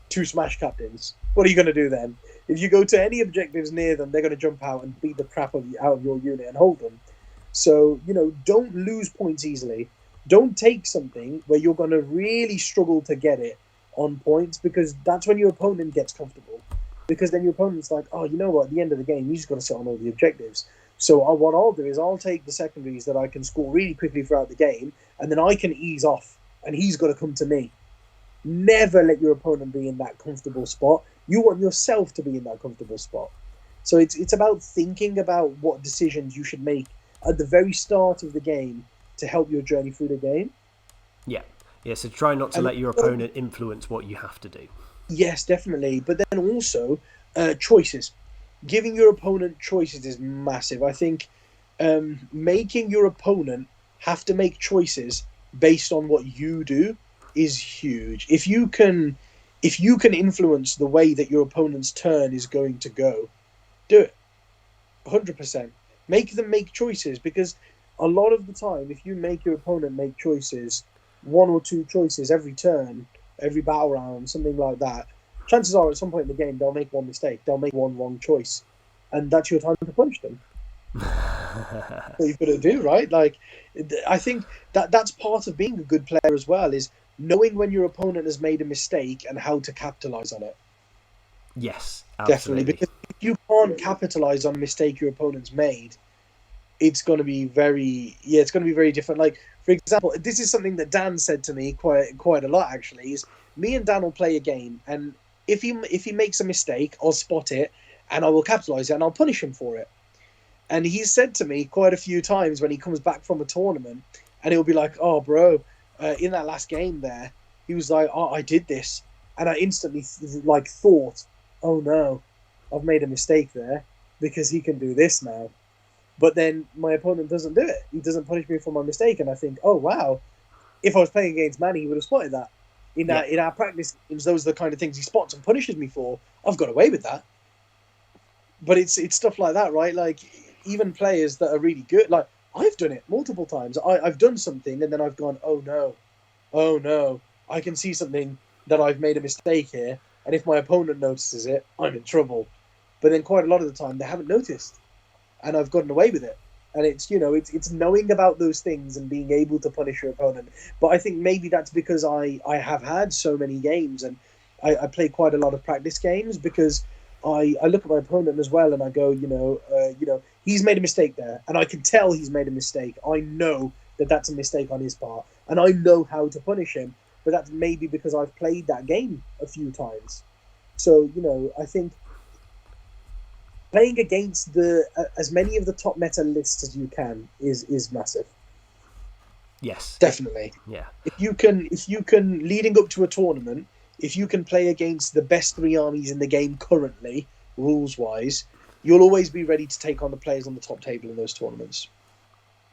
2 smash captains? What are you going to do then? If you go to any objectives near them, they're going to jump out and beat the crap out of your unit and hold them. So, don't lose points easily. Don't take something where you're going to really struggle to get it on points, because that's when your opponent gets comfortable. Because then your opponent's like, oh, you know what? At the end of the game, you just got to sit on all the objectives. So what I'll do is I'll take the secondaries that I can score really quickly throughout the game, and then I can ease off, and he's got to come to me. Never let your opponent be in that comfortable spot. You want yourself to be in that comfortable spot. So it's about thinking about what decisions you should make at the very start of the game to help your journey through the game. Yeah. Yeah, so try not to let your opponent influence what you have to do. Yes, definitely. But then also choices. Giving your opponent choices is massive. I think making your opponent have to make choices based on what you do is huge. If you can influence the way that your opponent's turn is going to go, do it. 100%. Make them make choices, because a lot of the time, if you make your opponent make choices, one or two choices every turn, every battle round, something like that, chances are at some point in the game they'll make one mistake, they'll make one wrong choice, and that's your time to punish them. What you've got to do, right? Like, I think that's part of being a good player as well, is knowing when your opponent has made a mistake and how to capitalize on it. Yes, Definitely, absolutely. because if you can't capitalize on a mistake your opponent's made, it's going to be it's going to be very different. Like, for example, this is something that Dan said to me quite a lot, actually, is me and Dan will play a game, and if he makes a mistake, I'll spot it and I will capitalize it and I'll punish him for it. And he said to me quite a few times when he comes back from a tournament, and he'll be like, "Oh, bro, in that last game there," he was like, "Oh, I did this," and I instantly like thought, "Oh no, I've made a mistake there, because he can do this now." But then my opponent doesn't do it. He doesn't punish me for my mistake, and I think, "Oh wow, if I was playing against Manny, he would have spotted that." In our practice games, those are the kind of things he spots and punishes me for. I've got away with that. But it's stuff like that, right? Like, even players that are really good, like, I've done it multiple times. I've done something and then I've gone, oh no, I can see something that I've made a mistake here, and if my opponent notices it, I'm in trouble. But then quite a lot of the time they haven't noticed, and I've gotten away with it. And it's knowing about those things and being able to punish your opponent. But I think maybe that's because I have had so many games, and I play quite a lot of practice games, because I look at my opponent as well, and I go, he's made a mistake there, and I can tell he's made a mistake. I know that that's a mistake on his part, and I know how to punish him. But that's maybe because I've played that game a few times. So I think playing against the as many of the top meta lists as you can is massive. Yes, Definitely. yeah. If you can leading up to a tournament, if you can play against the best three armies in the game currently, rules wise, you'll always be ready to take on the players on the top table in those tournaments.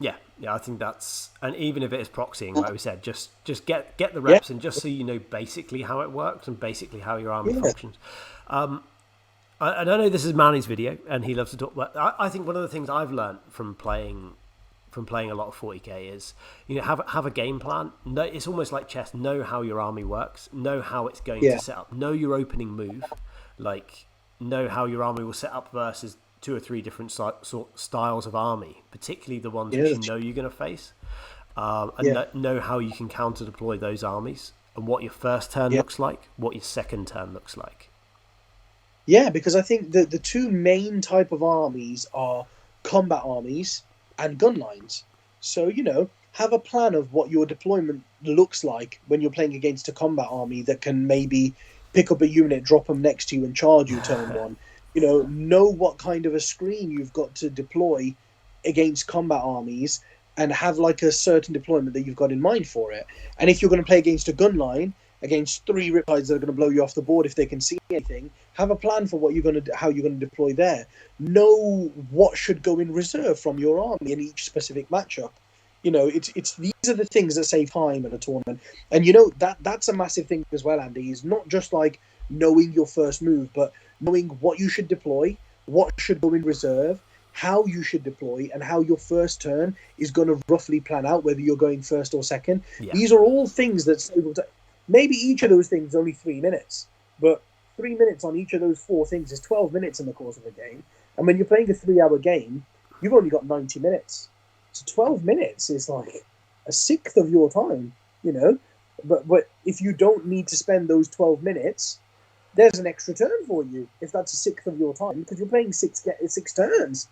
Yeah, I think that's, and even if it is proxying, like we said, just get the Yeah, reps, and just so you know basically how it works and basically how your army yeah, functions. And I know this is Manny's video, and he loves to talk. But I think one of the things I've learned from playing a lot of 40k is, have a game plan. No, it's almost like chess. Know how your army works. Know how it's going yeah, to set up. Know your opening move. Like, know how your army will set up versus 2 or 3 different styles of army, particularly the ones which yeah, you know you're going to face, and yeah, know how you can counter deploy those armies, and what your first turn yeah. looks like, what your second turn looks like. Yeah, because I think the two main type of armies are combat armies and gun lines. So, have a plan of what your deployment looks like when you're playing against a combat army that can maybe pick up a unit, drop them next to you, and charge you turn one. Know what kind of a screen you've got to deploy against combat armies, and have like a certain deployment that you've got in mind for it. And if you're going to play against a gun line, against 3 riptides that are going to blow you off the board if they can see anything, have a plan for how you're going to deploy there. Know what should go in reserve from your army in each specific matchup. It's these are the things that save time at a tournament. And that's a massive thing as well, Andy, is not just like knowing your first move, but knowing what you should deploy, what should go in reserve, how you should deploy, and how your first turn is going to roughly plan out, whether you're going first or second. Yeah, These are all things that save time. Maybe each of those things is only 3 minutes, but 3 minutes on each of those 4 things is 12 minutes in the course of a game. And when you're playing a 3-hour game, you've only got 90 minutes. So 12 minutes is like a sixth of your time, But if you don't need to spend those 12 minutes, there's an extra turn for you if that's a sixth of your time, because you're playing six turns.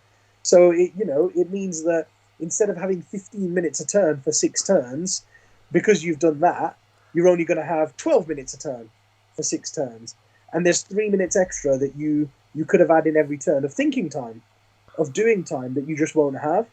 So it means that instead of having 15 minutes a turn for 6 turns, because you've done that, you're only going to have 12 minutes a turn for 6 turns, and there's 3 minutes extra that you could have had in every turn of thinking time, of doing time that you just won't have,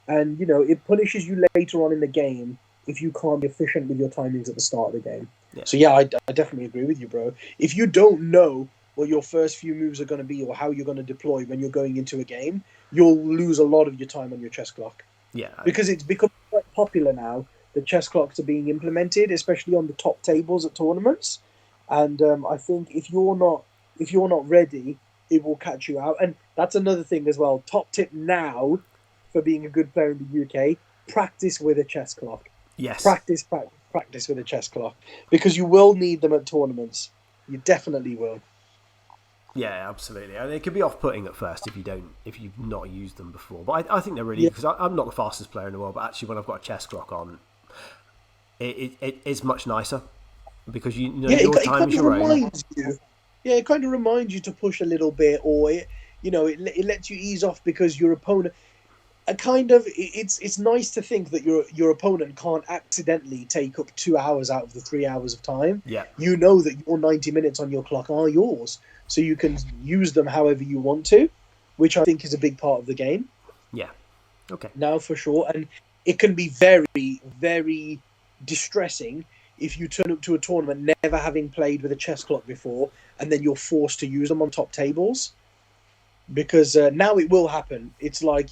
and it punishes you later on in the game if you can't be efficient with your timings at the start of the game. Yeah. So yeah, I definitely agree with you, bro. If you don't know what your first few moves are going to be or how you're going to deploy when you're going into a game, you'll lose a lot of your time on your chess clock. Yeah. Because it's become quite popular now. The chess clocks are being implemented, especially on the top tables at tournaments. And I think if you're not ready, it will catch you out. And that's another thing as well. Top tip now for being a good player in the UK: practice with a chess clock. Yes. Practice with a chess clock, because you will need them at tournaments. You definitely will. Yeah, absolutely. And it can be off-putting at first if you've not used them before. But I think they're really, because I'm not the fastest player in the world, but actually when I've got a chess clock on, it is much nicer because your time is your own. It kind of reminds you to push a little bit, or it lets you ease off because your opponent. It's nice to think that your opponent can't accidentally take up 2 hours out of the 3 hours of time. Yeah. You know that your 90 minutes on your clock are yours, so you can use them however you want to, which I think is a big part of the game. Yeah. Okay. Now for sure, and it can be very, very distressing if you turn up to a tournament never having played with a chess clock before, and then you're forced to use them on top tables. Because now it will happen. It's like,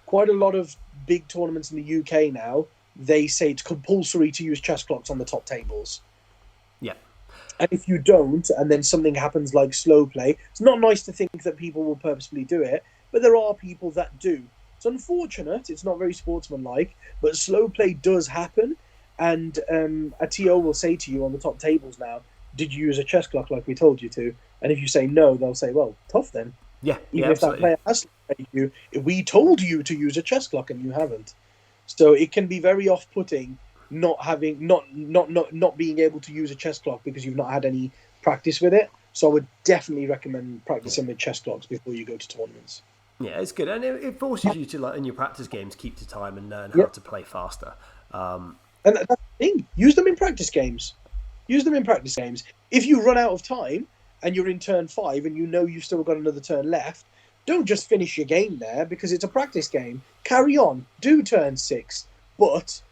quite a lot of big tournaments in the UK now, they say it's compulsory to use chess clocks on the top tables. Yeah. And if you don't, and then something happens like slow play, it's not nice to think that people will purposefully do it, but there are people that do. It's unfortunate, it's not very sportsmanlike, but slow play does happen, and a TO will say to you on the top tables now, did you use a chess clock like we told you to? And if you say no, they'll say, well, tough then. Yeah, Even if that player has played you, we told you to use a chess clock and you haven't. So it can be very off-putting not being able to use a chess clock because you've not had any practice with it. So I would definitely recommend practicing with chess clocks before you go to tournaments. Yeah, it's good, and it forces you to, like, in your practice games, keep to time and learn how to play faster. And that's the thing. Use them in practice games. If you run out of time and you're in turn 5 and you've still got another turn left, don't just finish your game there because it's a practice game. Carry on, do turn 6, but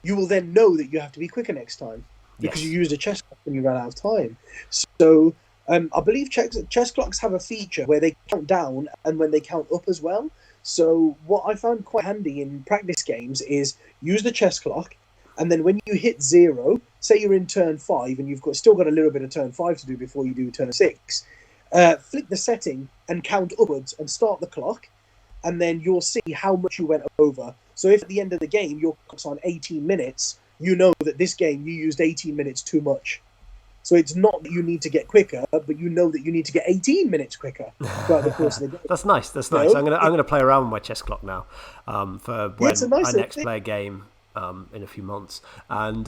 you will then know that you have to be quicker next time because you used a chess clock when you ran out of time. So I believe chess clocks have a feature where they count down and when they count up as well. So what I found quite handy in practice games is use the chess clock, and then when you hit 0, say you're in turn 5 and you've still got a little bit of turn 5 to do before you do turn 6, flick the setting and count upwards and start the clock, and then you'll see how much you went over. So if at the end of the game your clock's on 18 minutes, you know that this game you used 18 minutes too much. So it's not that you need to get quicker, but you know that you need to get 18 minutes quicker throughout the course of the game. That's nice. I'm gonna play around with my chess clock now for when I next play a game in a few months, and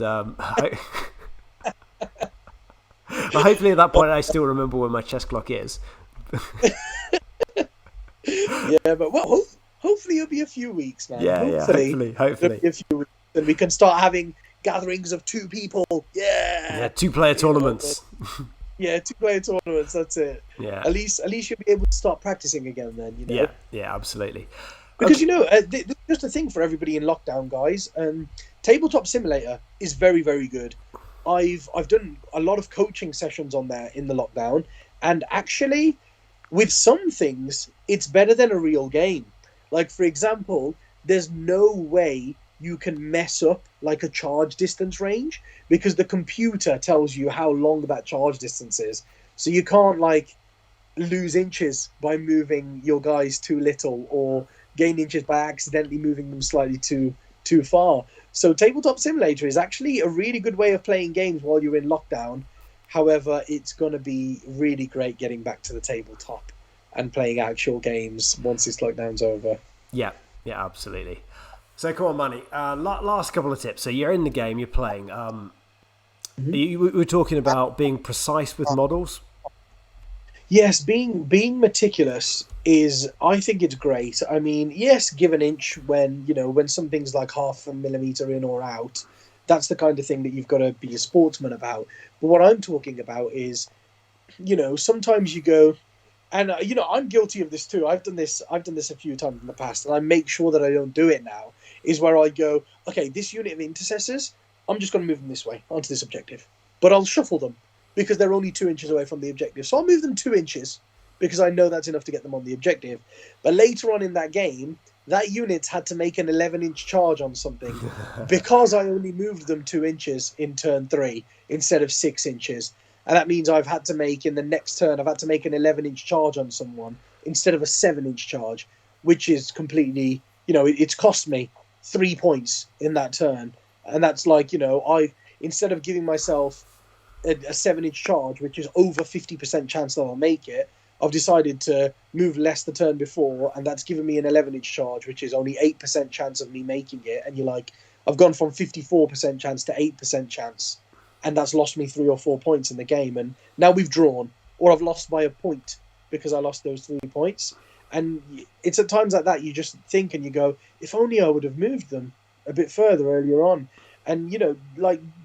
hopefully at that point I still remember where my chess clock is. Yeah, but hopefully it'll be a few weeks, man. Hopefully. It'll be a few weeks, and we can start having gatherings of 2 people. Yeah, 2-player tournaments. Yeah, 2-player tournaments. That's it. Yeah. At least you'll be able to start practicing again then. Yeah, absolutely. Because this is just a thing for everybody in lockdown, guys. Tabletop Simulator is very, very good. I've done a lot of coaching sessions on there in the lockdown, and actually, with some things, it's better than a real game. Like, for example, there's no way you can mess up like a charge distance range because the computer tells you how long that charge distance is. So you can't like lose inches by moving your guys too little or gain inches by accidentally moving them slightly too far. So Tabletop Simulator is actually a really good way of playing games while you're in lockdown. However, it's going to be really great getting back to the tabletop and playing actual games once this lockdown's over. Yeah, absolutely. So come on, Manny. Last couple of tips. So you're in the game, you're playing. We were talking about being precise with models. Yes, being meticulous is, I think it's great. I mean, yes, give an inch when, when something's like half a millimeter in or out. That's the kind of thing that you've got to be a sportsman about. But what I'm talking about is, sometimes you go, and I'm guilty of this too. I've done this a few times in the past, and I make sure that I don't do it now. Is where I go, okay, this unit of intercessors, I'm just going to move them this way onto this objective, but I'll shuffle them because they're only 2 inches away from the objective. So I'll move them 2 inches because I know that's enough to get them on the objective. But later on in that game, that unit had to make an 11-inch charge on something because I only moved them 2 inches in turn three instead of 6 inches. And that means I've had to make, in the next turn, I've had to make an 11-inch charge on someone instead of a 7-inch charge, which is completely, it's cost me 3 points in that turn. And that's like, instead of giving myself a 7-inch charge, which is over 50% chance that I'll make it, I've decided to move less the turn before, and that's given me an 11-inch charge, which is only 8% chance of me making it. And you're like, I've gone from 54% chance to 8% chance, and that's lost me 3 or 4 points in the game. And now we've drawn, or I've lost by a point because I lost those 3 points. And it's at times like that you just think and you go, if only I would have moved them a bit further earlier on. And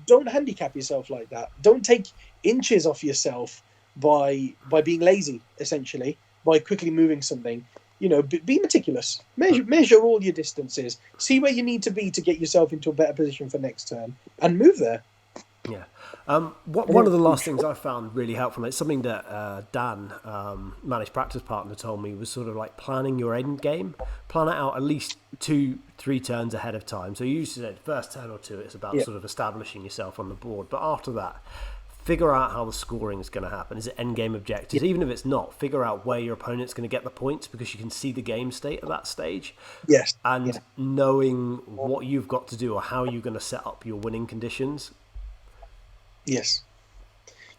don't handicap yourself like that. Don't take inches off yourself by being lazy, essentially, by quickly moving something. Be meticulous. Measure all your distances. See where you need to be to get yourself into a better position for next turn, and move there. Yeah. One of the last things I found really helpful, it's something that Dan, managed practice partner, told me, was sort of like planning your end game. Plan it out at least 2-3 turns ahead of time. So you usually said first turn or two, it's about sort of establishing yourself on the board. But after that, figure out how the scoring is going to happen. Is it end game objectives? Even if it's not, figure out where your opponent's going to get the points, because you can see the game state at that stage. Yes. And knowing what you've got to do or how you're going to set up your winning conditions. Yes.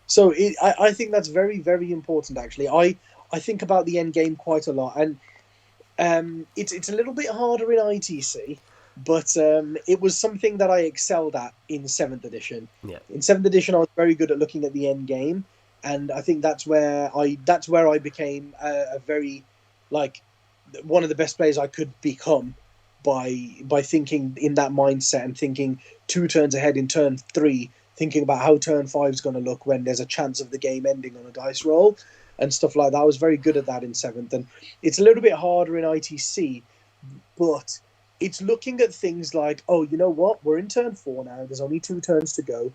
So I think that's very, very important, actually. I think about the end game quite a lot. And it's a little bit harder in ITC, but it was something that I excelled at in 7th edition. Yeah. In 7th edition, I was very good at looking at the end game. And I think that's where I became a very, like, one of the best players I could become by thinking in that mindset and thinking 2 turns ahead in turn 3, thinking about how turn 5 is going to look when there's a chance of the game ending on a dice roll and stuff like that. I was very good at that in 7th, and it's a little bit harder in ITC, but it's looking at things like, oh, you know what? We're in turn 4 now. There's only 2 turns to go.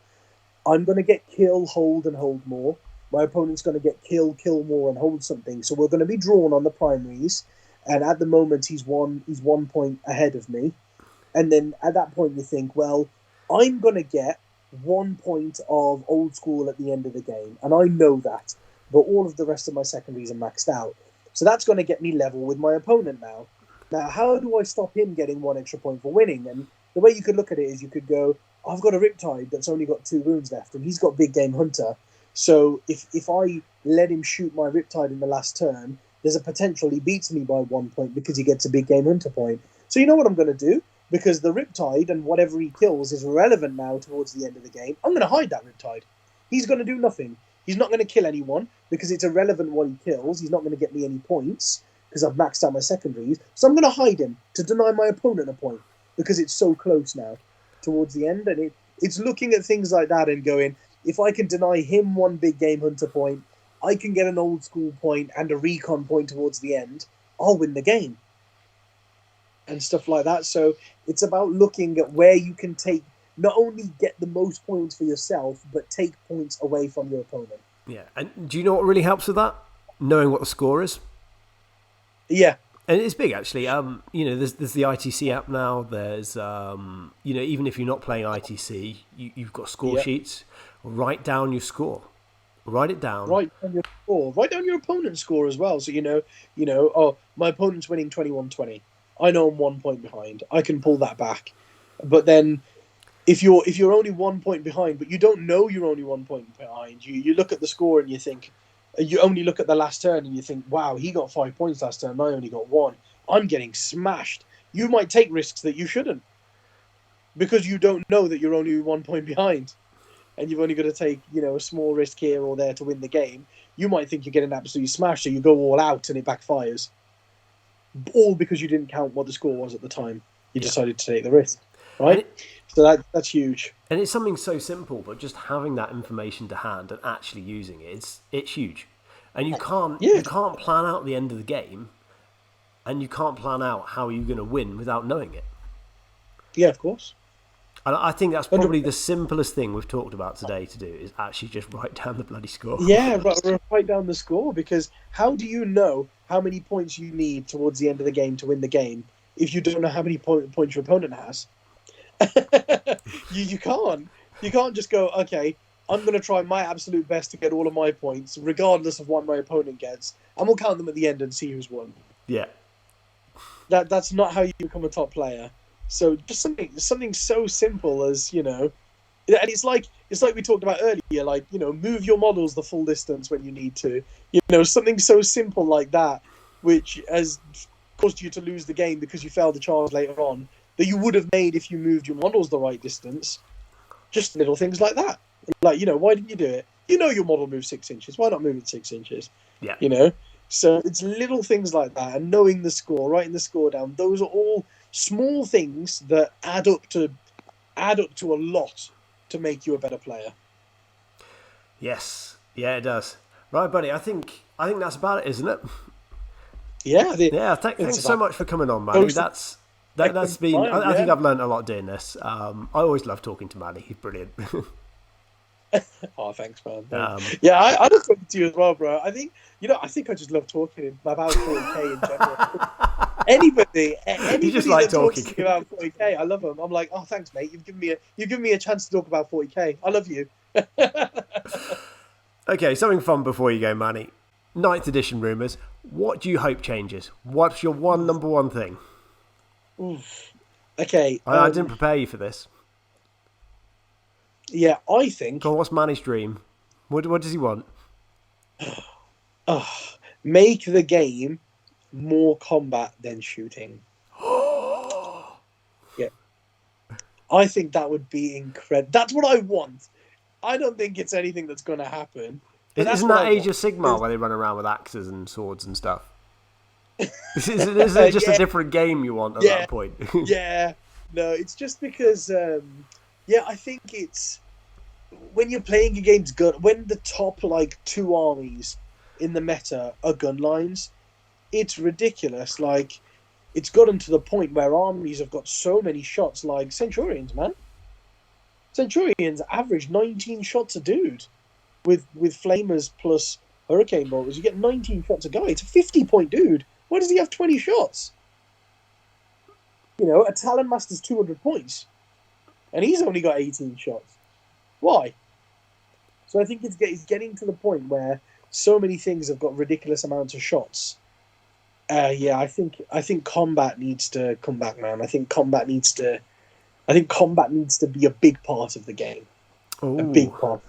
I'm going to get kill, hold, and hold more. My opponent's going to get kill more, and hold something. So we're going to be drawn on the primaries, and at the moment he's 1 point ahead of me. And then at that point you think, well, I'm going to get 1 point of old school at the end of the game, and I know that, but all of the rest of my secondaries are maxed out, so that's going to get me level with my opponent now. How do I stop him getting 1 extra point for winning? And the way you could look at it is you could go, I've got a Riptide that's only got 2 wounds left, and he's got Big Game Hunter, so if I let him shoot my Riptide in the last turn, there's a potential he beats me by 1 point because he gets a Big Game Hunter point. So you know what I'm going to do? Because the Riptide and whatever he kills is relevant now towards the end of the game, I'm going to hide that Riptide. He's going to do nothing. He's not going to kill anyone because it's irrelevant what he kills. He's not going to get me any points because I've maxed out my secondaries. So I'm going to hide him to deny my opponent a point because it's so close now towards the end. And it's looking at things like that and going, if I can deny him 1 Big Game Hunter point, I can get an old school point and a recon point towards the end. I'll win the game. And stuff like that. So it's about looking at where you can take, not only get the most points for yourself, but take points away from your opponent. Yeah. And do you know what really helps with that? Knowing what the score is. Yeah. And it's big, actually. There's the ITC app now. There's, even if you're not playing ITC, you've got score sheets. Write down your score. Write it down. Write down your score. Write down your opponent's score as well. So oh, my opponent's winning 21-20. I know I'm 1 point behind. I can pull that back. But then if you're only 1 point behind, but you don't know you're only 1 point behind, you look at the score and you think, you only look at the last turn and you think, wow, he got 5 points last turn, I only got 1. I'm getting smashed. You might take risks that you shouldn't because you don't know that you're only 1 point behind. and you've only got to take, a small risk here or there to win the game, you might think you're getting absolutely smashed, so you go all out and it backfires. All because you didn't count what the score was at the time. You decided to take the risk, right? So that's huge. And it's something so simple, but just having that information to hand and actually using it, it's huge. And you can't plan out the end of the game, and you can't plan out how you're going to win without knowing it. Yeah, of course. And I think that's probably the simplest thing we've talked about today to do, is actually just write down the bloody score. Yeah, write down the score, because how do you know how many points you need towards the end of the game to win the game if you don't know how many points your opponent has? you can't. You can't just go, okay, I'm going to try my absolute best to get all of my points, regardless of what my opponent gets, and we'll count them at the end and see who's won. Yeah. That's not how you become a top player. So just something so simple as, and it's like we talked about earlier, like, move your models the full distance when you need to. Something so simple like that, which has caused you to lose the game because you failed the charge later on, that you would have made if you moved your models the right distance. Just little things like that. Like, why didn't you do it? Your model moves 6 inches. Why not move it 6 inches? Yeah. So it's little things like that, and knowing the score, writing the score down. Those are all small things that add up to a lot to make you a better player. Yes. Yeah, it does. Right, buddy. I think that's about it, isn't it? Yeah. Thanks so much for coming on, Manny. That's been. I think I've learned a lot doing this. I always love talking to Manny. He's brilliant. Oh, thanks, man. I love talking to you as well, bro. I think I just love talking about 40k in general. Anybody you just like talking talks to me about 40k, I love them. I'm like, oh, thanks, mate. You've given me a chance to talk about 40k. I love you. Okay, something fun before you go, Manny. 9th edition rumours. What do you hope changes? What's your number one thing? Oof. Okay. I didn't prepare you for this. Yeah, I think. Go on, what's Manny's dream? What does he want? Make the game more combat than shooting. Yeah. I think that would be incredible. That's what I want. I don't think it's anything that's going to happen. Isn't that Age of Sigmar where they run around with axes and swords and stuff? Is it just a different game you want at that point? Yeah. No, it's just because, I think it's when you're playing against when the top, 2 armies in the meta are gun lines, it's ridiculous. Like, it's gotten to the point where armies have got so many shots, like Centurions, man. Centurions average 19 shots a dude. With flamers plus hurricane bolters, you get 19 shots a guy. It's a 50-point dude. Why does he have 20 shots? A Talon Master's 200 points, and he's only got 18 shots. Why? So I think it's getting to the point where so many things have got ridiculous amounts of shots. I think combat needs to come back, man. I think combat needs to be a big part of the game. Ooh. A big part.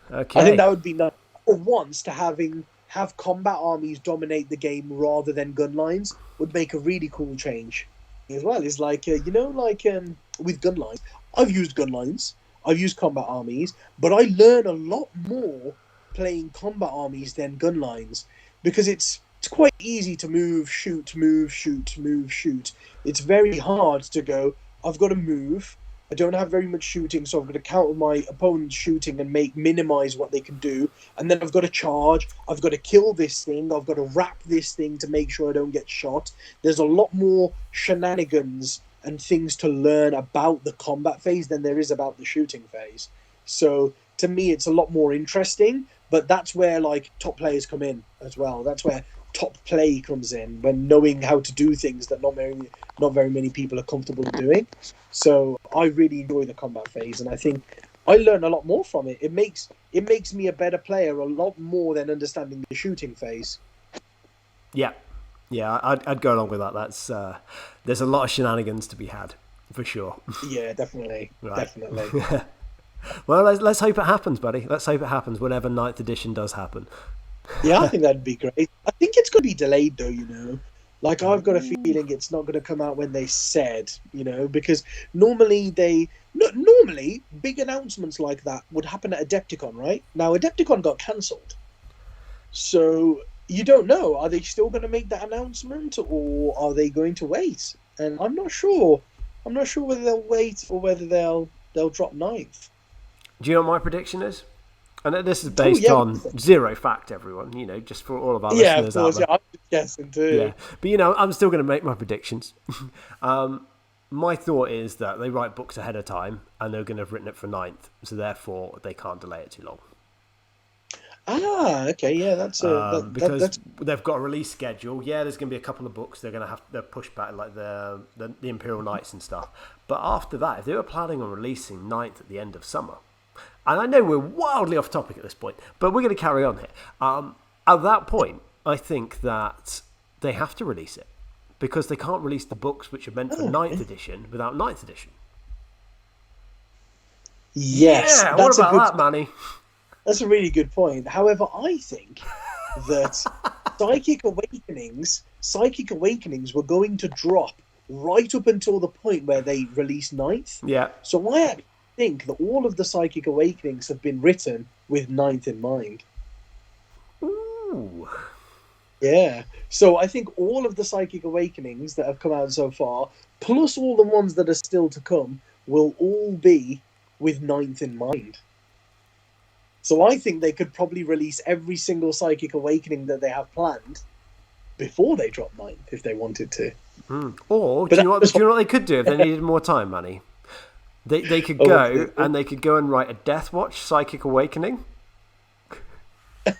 Okay. I think that would be nice for once to have combat armies dominate the game rather than gun lines would make a really cool change as well. It's like, with gun lines, I've used gun lines, I've used combat armies, but I learn a lot more playing combat armies than gun lines because it's quite easy to move, shoot, move, shoot, move, shoot. It's very hard to go, I've got to move. I don't have very much shooting, so I'm going to counter my opponent's shooting and minimize what they can do. And then I've got to charge. I've got to kill this thing. I've got to wrap this thing to make sure I don't get shot. There's a lot more shenanigans and things to learn about the combat phase than there is about the shooting phase. So to me, it's a lot more interesting. But that's where top players come in as well. That's where top play comes in, when knowing how to do things that not very many people are comfortable doing. So I really enjoy the combat phase, and I think I learn a lot more from it. It makes me a better player a lot more than understanding the shooting phase. Yeah, I'd go along with that. That's there's a lot of shenanigans to be had for sure. Yeah, definitely, definitely. Well, let's hope it happens, buddy. Let's hope it happens whenever 9th edition does happen. Yeah, I think that'd be great. I think it's going to be delayed, though. Like, I've got a feeling it's not going to come out when they said, because normally normally big announcements like that would happen at Adepticon, right? Now, Adepticon got cancelled. So you don't know. Are they still going to make that announcement, or are they going to wait? And I'm not sure. I'm not sure whether they'll wait or whether they'll drop ninth. Do you know what my prediction is? And this is Oh based yeah, on zero fact, everyone. Just for all of our yeah, of listeners out course. there. Yeah, I'm just guessing too. Yeah, but I'm still going to make my predictions. My thought is that they write books ahead of time, and they're going to have written it for ninth, so therefore they can't delay it too long. Ah, okay, yeah, Because they've got a release schedule. Yeah, there's going to be a couple of books they're going to have to push back, like the Imperial Knights and stuff. But after that, if they were planning on releasing ninth at the end of summer, and I know we're wildly off topic at this point, but we're going to carry on here. At that point, I think that they have to release it, because they can't release the books which are meant for ninth edition without ninth edition. Yes, yeah, what about that, Manny? That's a really good point. However, I think that Psychic Awakenings were going to drop right up until the point where they released ninth. Yeah. So I actually think that all of the Psychic Awakenings have been written with ninth in mind. Ooh. Yeah. So I think all of the Psychic Awakenings that have come out so far, plus all the ones that are still to come, will all be with ninth in mind. So I think they could probably release every single Psychic Awakening that they have planned before they drop ninth, if they wanted to. Or do you know what they could do if they needed more time, Manny? They could go and they could go and write a Death Watch Psychic Awakening. You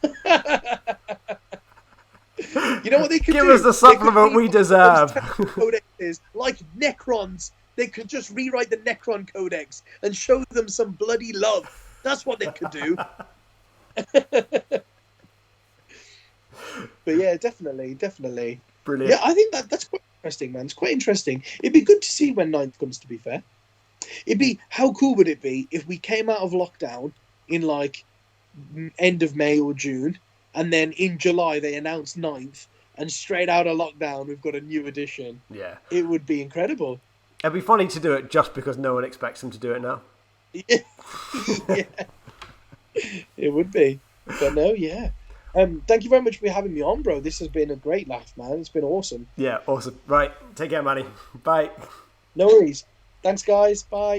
know what they could Give do? us the supplement we deserve. Codexes, like Necrons. They could just rewrite the Necron Codex and show them some bloody love. That's what they could do. But yeah, definitely. Brilliant. Yeah, I think that's quite interesting, man. It's quite interesting. It'd be good to see when ninth comes, to be fair. How cool would it be if we came out of lockdown in like end of May or June, and then in July they announced ninth, and straight out of lockdown we've got a new edition. Yeah. It would be incredible. It'd be funny to do it just because no one expects them to do it now. Yeah. Yeah. It would be. But no, yeah. Thank you very much for having me on, bro. This has been a great laugh, man. It's been awesome. Yeah, awesome. Right. Take care, Manny. Bye. No worries. Thanks, guys. Bye.